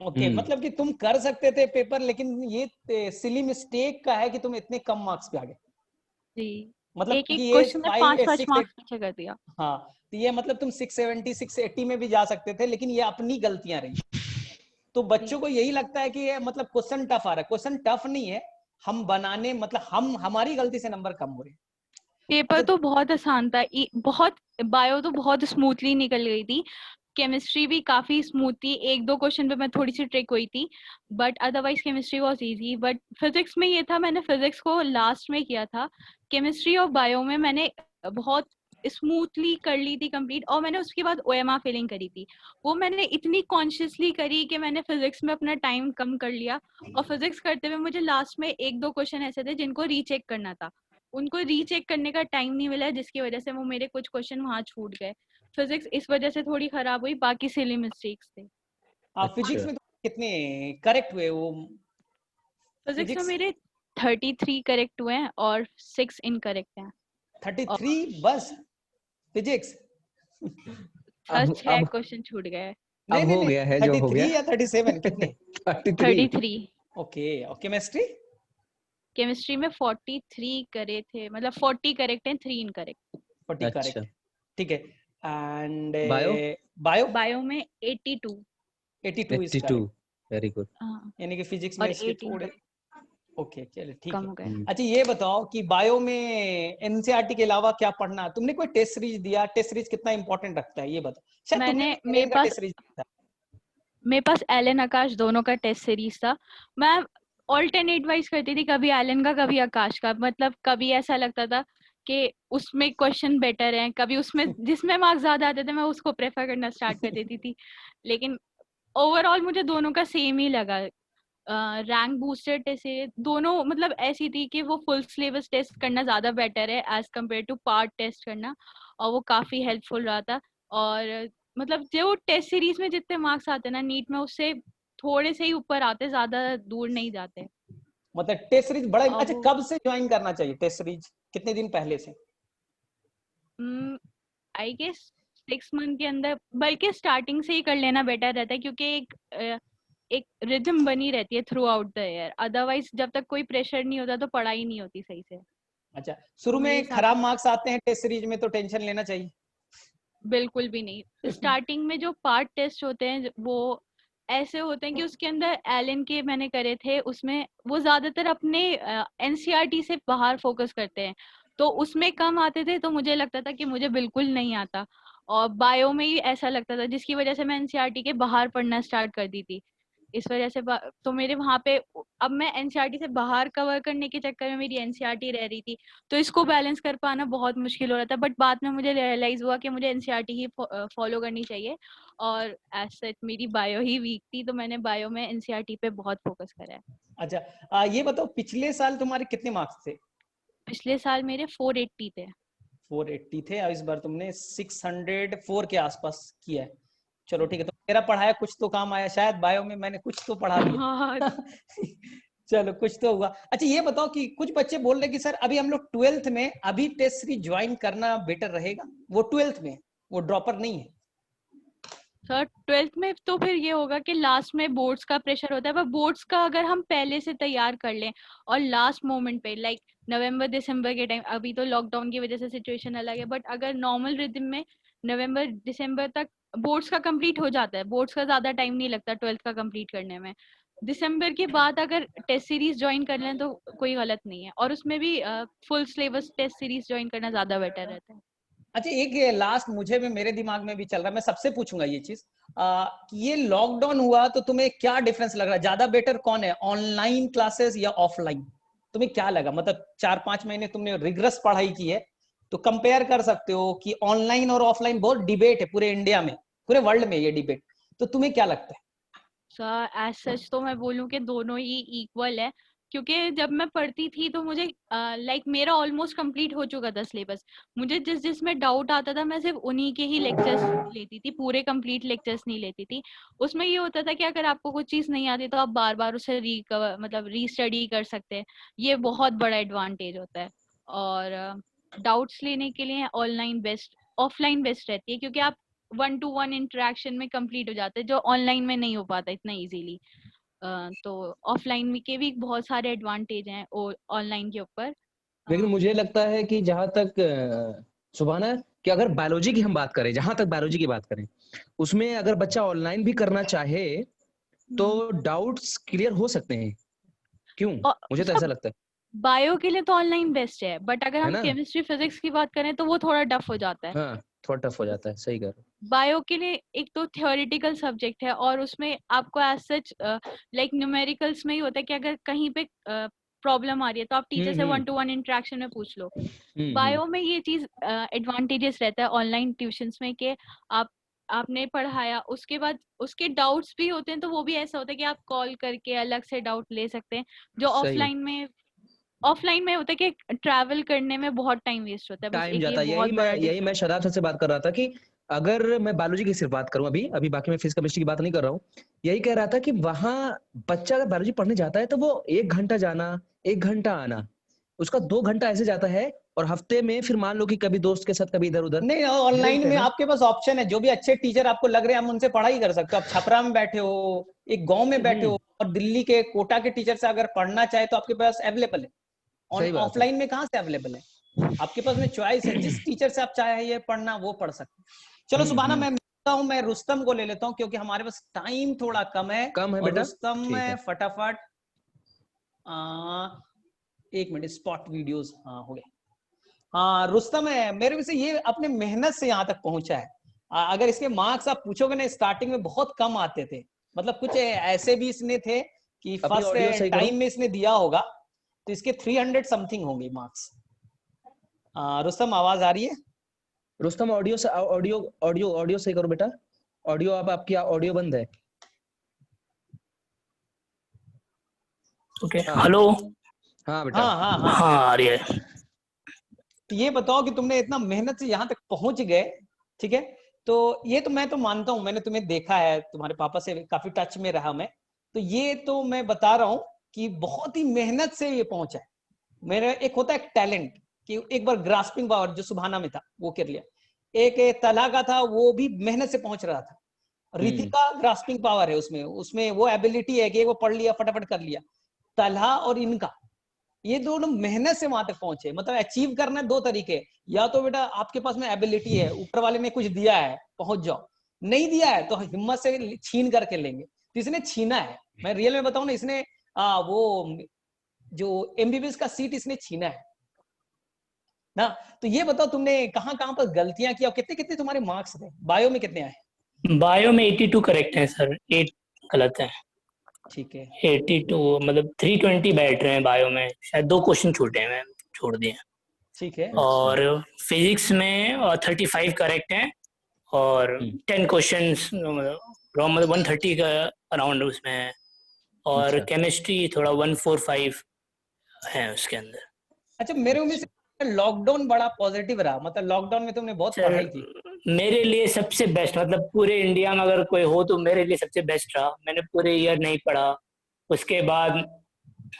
ओके, मतलब कि तुम कर सकते थे पेपर, लेकिन ये सिली मिस्टेक का है कि तुम इतने कम मार्क्स पे आ गए। जी, मतलब एक कि एक ये क्वेश्चन में 5 5-5 6 मार्क्स पीछे कर दिया। हाँ, तो ये मतलब तुम 670 680 में भी जा सकते थे, लेकिन ये अपनी गलतियां रही। तो बच्चों को यही लगता है कि ये मतलब क्वेश्चन टफ आ रहा है। क्वेश्चन टफ नहीं है, हम बनाने मतलब हम हमारी गलती से नंबर कम हो रहे हैं। पेपर अच्छा तो बहुत आसान था, बहुत बायो तो बहुत स्मूथली निकल गई थी। केमिस्ट्री भी काफी स्मूथ थी, एक दो क्वेश्चन पे मैं थोड़ी सी ट्रिक हुई थी, but otherwise chemistry was easy. But physics में ये था, मैंने फिजिक्स को लास्ट में किया था। केमिस्ट्री और बायो में मैंने बहुत स्मूथली कर ली थी कंप्लीट, और मैंने उसके बाद ओएमआर फिलिंग करी थी। वो मैंने इतनी कॉन्शियसली करी कि मैंने फिजिक्स में अपना टाइम कम कर लिया। और फिजिक्स करते हुए मुझे लास्ट में एक दो क्वेश्चन ऐसे थे जिनको रीचेक करना था, उनको रीचेक करने का टाइम नहीं मिला, जिसकी वजह से वो मेरे कुछ क्वेश्चन वहां छूट गए। फिजिक्स इस वजह से थोड़ी खराब हुई, बाकी सिली मिस्टेक्स थे। फिजिक्स अच्छा। में तो कितने करेक्ट हुए वो? फिजिक्स में फिजिक्स मेरे 33 करेक्ट हुए हैं और 6 इनकरेक्ट हैं। 33 बस फिजिक्स? सर 6 अब क्वेश्चन छूट गए। नहीं नहीं हो नहीं, गया है जो हो 33 गया। या 37 कितने? 33। 33। ओके, और केमिस्ट्री? केमिस्ट्री में 43 करे थे, मतलब 40 करेक्ट हैं, 3 इनकरेक्ट। 40 अच्छा। करेक्ट, ठीक है। And bio bio? बायो में 82। 82 इज 82। करेक्ट। Very good. हाँ, यानी कि फिजिक्स में और इसके 8 थोड़े, इनकरेक्ट ओके चलिए ठीक कम है। हो गए। अच्छा ये बताओ कि बायो में एनसीईआरटी के अलावा क्या पढ़ना है? तुमने कोई टेस्ट सीरीज दिया? टेस्ट सीरीज कितना इंपॉर्टेंट रखता है ये बताओ। शायद तुमने मैंने भी एलन का टेस्ट सीरीज दिया था। मेरे पास एलन आकाश दोनों का टेस्ट सीरीज था। मैं ऑल्टरनेट वाइज करती थी, कभी एलन का कभी आकाश का। मतलब कभी ऐसा लगता था कि उसमें क्वेश्चन बेटर हैं, कभी उसमें जिसमें मार्क्स ज्यादा आते थे मैं उसको प्रेफर करना स्टार्ट कर देती थी। लेकिन ओवरऑल मुझे दोनों का सेम ही लगा। रैंक बूस्टर टेस्ट सीरीज दोनों मतलब ऐसी थी कि वो फुल सिलेबस टेस्ट करना ज्यादा बेटर है as compared to part test करना, और वो काफी हेल्पफुल रहा था। और मतलब जो टेस्ट सीरीज में जितने मार्क्स आते हैं ना नीट में, उससे थोड़े से ही ऊपर आते, ज्यादा दूर नहीं जाते। मतलब टेस्ट सीरीज बड़ा और अच्छा। वो कब से ज्वाइन करना चाहिए टेस्ट सीरीज, कितने दिन पहले से? आई गेस 6 मंथ के अंदर, बल्कि स्टार्टिंग से ही कर लेना बेटर रहता है, क्योंकि एक रिदम बनी रहती है through out the year. Otherwise जब तक कोई प्रेशर नहीं होता तो पढ़ाई नहीं होती सही से। अच्छा, तो शुरू मेरे में हिसाब खराब से मार्क्स आते हैं टेस्ट सीरीज में तो टेंशन लेना चाहिए? बिल्कुल भी नहीं। स्टार्टिंग में जो पार्ट टेस्ट होते हैं वो ऐसे होते हैं कि उसके अंदर एलन के मैंने करे थे, उसमें वो ज्यादातर अपने एनसीईआरटी से बाहर फोकस करते हैं, तो उसमें कम आते थे। तो मुझे लगता था कि मुझे बिल्कुल नहीं आता, और बायो में ही ऐसा लगता था, जिसकी वजह से मैं एनसीईआरटी के बाहर पढ़ना स्टार्ट कर दी थी। इस वजह से तो मेरे वहां पे अब मैं एनसीईआरटी से बाहर कवर करने के चक्कर में मेरी एनसीईआरटी रह रही थी, तो इसको बैलेंस कर पाना बहुत मुश्किल हो रहा था। बट बाद में मुझे रियलाइज हुआ कि मुझे एनसीईआरटी ही फॉलो करनी चाहिए, और एज सच मेरी बायो ही वीक थी, तो मैंने बायो में एनसीईआरटी पे बहुत फोकस करा है। अच्छा, ये बताओ पिछले साल तुम्हारे कितने मार्क्स थे? पिछले साल मेरे 480 थे। 480 थे, और इस बार तुमने 604 के आसपास किया है। चलो ठीक है, तो मेरा पढ़ाया कुछ तो काम आया शायद, बायो में मैंने कुछ तो पढ़ा हाँ। दिया। चलो कुछ तो हुआ। अच्छा ये बताओ कि कुछ बच्चे बोल रहे कि सर अभी हम लोग 12th में अभी टेस्ट सीरीज ज्वाइन करना बेटर रहेगा, वो 12th में, वो ड्रॉपर नहीं है। सर 12th में तो फिर ये होगा कि लास्ट में बोर्ड्स का प्रेशर होता है, पर बोर्ड्स का अगर हम पहले से तैयार कर लें और लास्ट मोमेंट पे लाइक नवंबर दिसंबर के टाइम, अभी तो लॉकडाउन की वजह से सिचुएशन अलग है, बट अगर नॉर्मल रिदम में नवंबर दिसंबर तक बोर्ड्स का कंप्लीट हो जाता है, बोर्ड्स का ज्यादा टाइम नहीं लगता 12th का कंप्लीट करने में, दिसंबर के बाद अगर टेस्ट सीरीज ज्वाइन कर लें तो कोई गलत नहीं है, और उसमें भी full syllabus test series join करना ज्यादा बेटर रहता है। अच्छा एक लास्ट मुझे भी, मेरे दिमाग में भी चल रहा है, मैं सबसे पूछूंगा ये चीज, कि ये लॉकडाउन हुआ तो तुम्हें क्या डिफरेंस लग रहा है, ज्यादा बेटर कौन है, ऑनलाइन क्लासेस या ऑफलाइन? तुम्हें क्या लगा? मतलब 4-5 महीने तुमने रिगरस पढ़ाई की है, तो कंपेयर कर सकते हो कि ऑनलाइन और ऑफलाइन, बहुत डिबेट है पूरे इंडिया में, पूरे वर्ल्ड में ये डिबेट, तो तुम्हें क्या लगता है? सर एज सच तो मैं बोलूँ कि दोनों ही इक्वल है, क्योंकि जब मैं पढ़ती थी तो मुझे लाइक मेरा ऑलमोस्ट कंप्लीट हो चुका था सिलेबस। मुझे जिसमें डाउट आता था मैं सिर्फ उन्हीं के ही लेक्चर्स लेती थी, पूरे कंप्लीट लेक्चर्स नहीं लेती थी। उसमें ये होता था कि अगर आपको कुछ चीज़ नहीं आती तो आप बार बार उसे रिकवर मतलब रीस्टडी कर सकते हैं, ये बहुत बड़ा एडवांटेज होता है। और डाउट्स लेने के लिए ऑनलाइन बेस्ट, ऑफलाइन बेस्ट रहती है, क्योंकि आप 1-to-1 इंटरेक्शन में कंप्लीट हो जाते हैं, जो ऑनलाइन में नहीं हो पाता इतना इजीली। तो ऑफलाइन में के भी बहुत सारे एडवांटेज हैं ऑनलाइन के ऊपर। लेकिन मुझे लगता है कि जहां तक सुभाना, कि अगर बायोलॉजी की हम बात करें, जहां तक बायोलॉजी की बात करें, उसमें अगर बच्चा ऑनलाइन भी करना चाहे तो डाउट्स क्लियर हो सकते हैं। क्यों? मुझे तो ऐसा सब लगता बायो के लिए तो ऑनलाइन बेस्ट है, बट अगर है हम ना? केमिस्ट्री फिजिक्स की बात करें तो वो थोड़ा टफ हो जाता है। हाँ, थोड़ा टफ हो जाता है, सही कह रहे हो। बायो के लिए एक तो थ्योरेटिकल सब्जेक्ट है, और उसमें आपको एज सच लाइक न्यूमेरिकल्स में ही होता है कि अगर कहीं पे प्रॉब्लम आ रही है तो आप टीचर से 1-to-1 इंटरेक्शन में पूछ लो। बायो में ये चीज एडवांटेजेस रहता है ऑनलाइन ट्यूशंस में, कि आपने पढ़ाया उसके बाद उसके डाउट्स भी होते हैं, तो वो भी ऐसा होता है कि आप कॉल करके अलग से डाउट ले सकते हैं, जो सही है। ऑफलाइन में होता है कि ट्रैवल करने में बहुत टाइम वेस्ट होता है। बस टाइम एक ये जाता है। बहुत बड़ा यही मैं डिफरेंस है। शरारत से बात कर रहा था कि अगर मैं बायोलॉजी की सिर्फ बात करूं, अभी अभी बाकी मैं फिजिक्स केमिस्ट्री की बात नहीं कर रहा हूँ, यही कह रहा था कि वहां बच्चा अगर बायोलॉजी पढ़ने जाता है तो वो 1 घंटा जाना, 1 घंटा आना, उसका 2 घंटा ऐसे जाता है, और हफ्ते में फिर मान लो कि कभी दोस्त के साथ, कभी इधर उधर नहीं, ऑनलाइन बोलते में हैं। आपके पास ऑप्शन है, जो भी अच्छे टीचर आपको लग रहे हैं हम उनसे पढ़ाई कर सकते हो। आप छपरा में बैठे हो, एक गांव में बैठे हो, और दिल्ली के कोटा के टीचर से अगर पढ़ना चाहे तो आपके पास अवेलेबल है। सही बात है। ऑफलाइन में कहाँ से अवेलेबल है? आपके पास में चॉइस है, जिस टीचर से आप चाहे पढ़ना वो पढ़ सकते हैं। चलो सुभाना, मैं मिलता हूँ, मैं रुस्तम को ले लेता हूँ क्योंकि हमारे पास टाइम थोड़ा कम है। कम है और बेटा, रुस्तम ठीक में है। फटाफट 1 मिनट, स्पॉट वीडियोस, हाँ हो गया। हाँ रुस्तम है, मेरे से ये अपने मेहनत से यहाँ तक पहुंचा है। अगर इसके मार्क्स आप पूछोगे ना, स्टार्टिंग में बहुत कम आते थे, मतलब कुछ ऐसे भी इसने थे कि अपनी ऑडियो फर्स्ट सही करो। टाइम में इसने दिया होगा, तो इसके 300 समथिंग होंगे मार्क्स। रुस्तम आवाज आ रही है? रुस्तम ऑडियो से ऑडियो सही करो बेटा। ऑडियो आपकी ऑडियो बंद है। ओके, हाँ। हेलो। हाँ बेटा। हाँ हाँ आ रही है। तो ये बताओ कि तुमने इतना मेहनत से यहाँ तक पहुंच गए, ठीक है, तो ये तो मैं तो मानता हूँ, मैंने तुम्हें देखा है, तुम्हारे पापा से काफी टच में रहा मैं, तो ये तो मैं बता रहा हूँ कि बहुत ही मेहनत से ये पहुंचा है। मेरा एक होता है टैलेंट कि एक बार ग्रास्पिंग पावर जो सुभाना में था वो कर लिया, एक तलहा का था वो भी मेहनत से पहुंच रहा था, रितिका ग्रास्पिंग पावर है उसमें वो एबिलिटी है कि वो पढ़ लिया फटाफट कर लिया। तलहा और इनका ये दोनों मेहनत से वहां तक पहुंचे। मतलब अचीव करना दो तरीके, या तो बेटा आपके पास में एबिलिटी है, ऊपर वाले ने कुछ दिया है पहुंच जाओ, नहीं दिया है तो हिम्मत से छीन करके लेंगे। तो इसने छीना है, मैं रियल में बताऊं ना, इसने वो जो एमबीबीएस का सीट इसने छीना है ना। तो ये बताओ तुमने कहाँ कहाँ पर गलतियां की और कितने कितने तुम्हारे मार्क्स थे? बायो में कितने आए? बायो में 82 करेक्ट है सर, 8 गलत है। ठीक है, 82 मतलब 320 बैठ रहे हैं बायो में, शायद 2 क्वेश्चन छूटे हैं, मैं छोड़ दिए। ठीक है। और फिजिक्स में 35 करेक्ट हैं और 10 क्वेश्चन मतलब 130 का अराउंड उसमें है। और अच्छा। केमिस्ट्री थोड़ा 145 है उसके अंदर। अच्छा, मेरे उम्मीद से लॉकडाउन बड़ा पॉजिटिव रहा, मतलब लॉकडाउन में तुमने बहुत सर पढ़ाई की। मेरे लिए सबसे बेस्ट, मतलब पूरे इंडिया में अगर कोई हो तो मेरे लिए सबसे बेस्ट रहा। मैंने पूरे ईयर नहीं पढ़ा, उसके बाद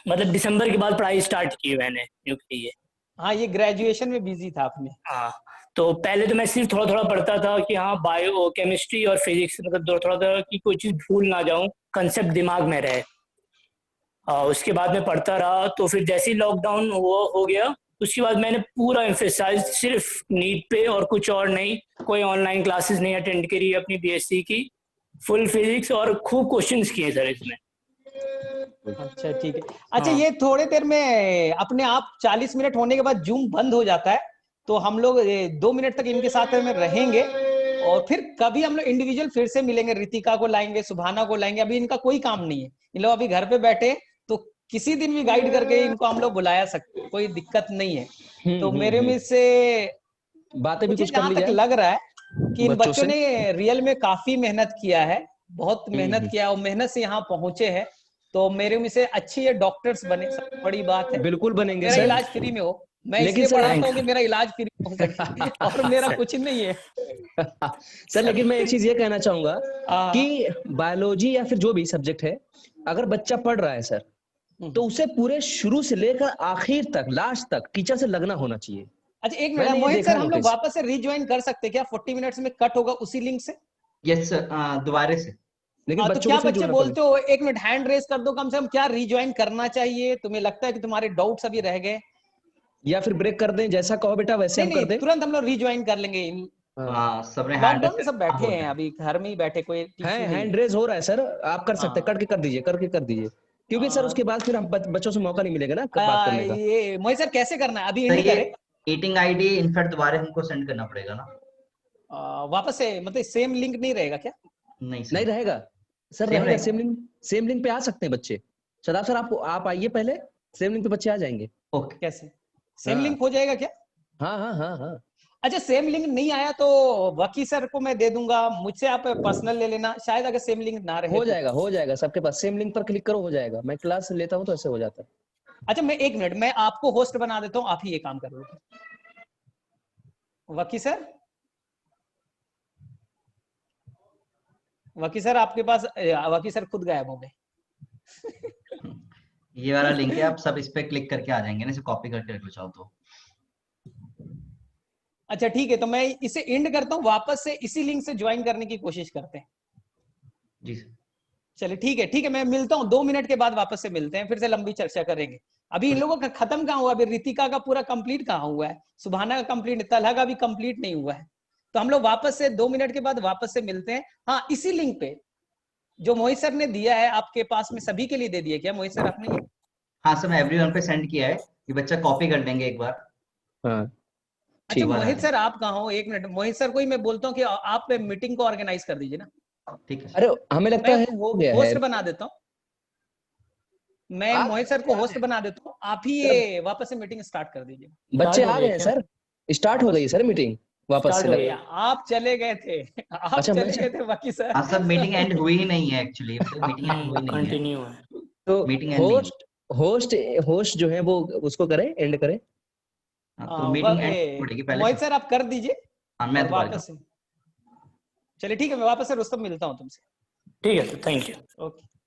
मतलब दिसंबर के बाद पढ़ाई स्टार्ट की मैंने, क्योंकि ये हाँ, ये ग्रेजुएशन में बिजी था आपने। हाँ, तो पहले तो मैं सिर्फ थोड़ा थोड़ा पढ़ता था कि हाँ बायो केमिस्ट्री और फिजिक्स मतलब थोड़ा थोड़ा कि कोई चीज भूल ना जाऊं, कंसेप्ट दिमाग में रहे। उसके बाद मैं पढ़ता रहा, तो फिर जैसे ही लॉकडाउन हो गया उसके बाद मैंने पूरा एम्फेसाइज सिर्फ नीट पे और कुछ और नहीं, कोई ऑनलाइन क्लासेस नहीं अटेंड करी अपनी बीएससी की, फुल फिजिक्स और खूब क्वेश्चंस किए सर इसमें। अच्छा ठीक है। अच्छा, हाँ। ये थोड़े देर में अपने आप 40 मिनट होने के बाद जूम बंद हो जाता है, तो हम लोग 2 मिनट तक इनके साथ में रहेंगे और फिर कभी हम लोग इंडिविजुअल फिर से मिलेंगे। रितिका को लाएंगे, सुभाना को लाएंगे, अभी इनका कोई काम नहीं है, इन लोग अभी घर पे बैठे, तो किसी दिन भी गाइड करके इनको हम लोग बुलाया सकते, कोई दिक्कत नहीं है। तो मेरे में से बातें भी मुझे कुछ कर जहां ली तक जाए लग रहा है कि इन बच्चों बच्चों से। ने रियल में काफी मेहनत किया है, बहुत मेहनत किया और मेहनत से यहाँ पहुंचे हैं। तो मेरे में से अच्छे ये डॉक्टर्स बने, सबसे बड़ी बात है। बिल्कुल बनेंगे मेरा सर। इलाज फ्री में हो, मैं लेकिन इसलिए सर पढ़ाता हूँ कि मेरा इलाज फ्री हो सके और मेरा सर कुछ नहीं है। सर लेकिन मैं एक चीज ये कहना चाहूंगा हाँ, कि बायोलॉजी या फिर जो भी सब्जेक्ट है, अगर बच्चा पढ़ रहा है सर, तो उसे पूरे शुरू से लेकर आखिर तक, लास्ट तक टीचर से लगना होना चाहिए। अच्छा एक मिनट मैंने ये मोहित देखा सर, हम लोग नोटिस। वापस से रिज्वाइन कर सकते हैं क्या? 40 मिनट्स में कट होगा उसी लिंक से। यस सर, दोबारा से। लेकिन तो बच्चों क्या को फिर बच्चे जुड़ना बोलते हो, एक मिनट हैंड रेस कर दो कम से कम, क्या रिज्वाइन करना चाहिए? तुम्हें लगता है कि तुम्हारे डाउट्स अभी रह गए? या फिर ब्रेक कर दें, जैसा कहो बेटा वैसे नहीं हम कर नहीं, दें। तुरंत हम लोग रिज्वाइन कर लेंगे। हाँ। सबने हैंड लॉकडाउन में सब बैठे हैं, अभी घर में ही बैठे, कोई इशू नहीं हैंड है। रेज हो रहा है सर, आप कर सकते हैं, हाँ। करके कर दीजिए, करके कर दीजिए, क्योंकि सर उसके बाद फिर हम बच्चों से मौका नहीं मिलेगा ना बात करने का। ये मोहित सर कैसे करना है, अभी सर एंड ये करे? मीटिंग आईडी इनफैक्ट दोबारा हमको सेंड करना पड़ेगा ना? वापस से मतलब सेम लिंक नहीं रहेगा क्या? नहीं नहीं सर, रहेगा सर, सेम रहेगा। रहेगा। सेम लिंक पे आ सकते हैं बच्चे। सदाब सर आप आइए पहले, सेम लिंक पे बच्चे आ जाएंगे। ओके। कैसे सेम हाँ लिंक हो जाएगा क्या? हाँ हाँ हाँ हाँ। अच्छा, सेम लिंक नहीं आया तो वकी सर को मैं दे दूंगा, मुझसे आप पर्सनल ले लेना, शायद अगर सेम लिंक ना रहे तो। हो जाएगा सबके पास, सेम लिंक पर क्लिक करो, हो जाएगा। मैं क्लास लेता हूँ तो ऐसे हो जाता है। अच्छा, मैं एक मिनट, मैं आपको होस्ट बना देता हूँ, आप ही ये काम कर लो। वकी सर, वकी सर आपके पास, वकी सर खुद गायब हो गए। ये वाला लिंक है, आप सब इस पे क्लिक करके आ जाएंगे ना, इसे कॉपी करके रख लो चाहो तो। अच्छा ठीक है, तो मैं इसे एंड करता हूँ, वापस से इसी लिंक से ज्वाइन करने की कोशिश करते हैं। जी सर। चलिए ठीक है, मैं मिलता हूँ 2 मिनट के बाद, वापस से मिलते हैं, फिर से लंबी चर्चा करेंगे। अभी इन लोगों का खत्म कहाँ हुआ? अभी रितिका का पूरा कंप्लीट कहाँ हुआ है? सुभाना का कंप्लीट, तलहा का भी कंप्लीट नहीं हुआ है। तो हम लोग वापस से 2 मिनट के बाद वापस से मिलते हैं। हाँ, इसी लिंक पे जो मोहित सर ने दिया है आपके पास में, सभी के लिए दे दिया क्या मोहित सर आपने ये? हाँ सर, मैं एवरीवन पे सेंड किया है, ये बच्चा कॉपी कर लेंगे एक बार। हाँ अच्छा ठीक। मोहित सर आप कहाँ हो? एक मिनट, मोहित सर को ही मैं बोलता हूँ कि आप मीटिंग को ऑर्गेनाइज कर दीजिए ना। ठीक है सर। अरे हमें लगता मैं है हो गया है। होस्ट बना देता हूँ, मैं आ मोहित सर को होस्ट बना देता हूँ, आप ही सर, ये वापस से मीटिंग स्टार्ट कर दीजिए। बच्चे स्टार्ट हो आ गए गए हैं क्या? सर। स्टार्ट हो गई सर मीटिंग वापस स्टार्ट से हो लग- गया। आप चले गए थे, आप अच्छा, चले मैं गए थे बाकी सर। हाँ सर, मीटिंग एंड हुई ही नहीं है एक्चुअली, मीटिंग एंड हुई नहीं है, कंटिन्यू है। तो मीटिंग एंड नहीं हुई। होस्ट होस्ट जो है वो उसको करे, एंड करे। हाँ, तो मीटिंग एंड पड़ेगी पहले मोहित से। सर आप कर दीजिए हाँ, मैं और दोबारा वापस से, चलिए ठीक है, मैं वापस से रुस्तम मिलता हूँ तुमसे। ठीक है सर, थैंक यू। ओके।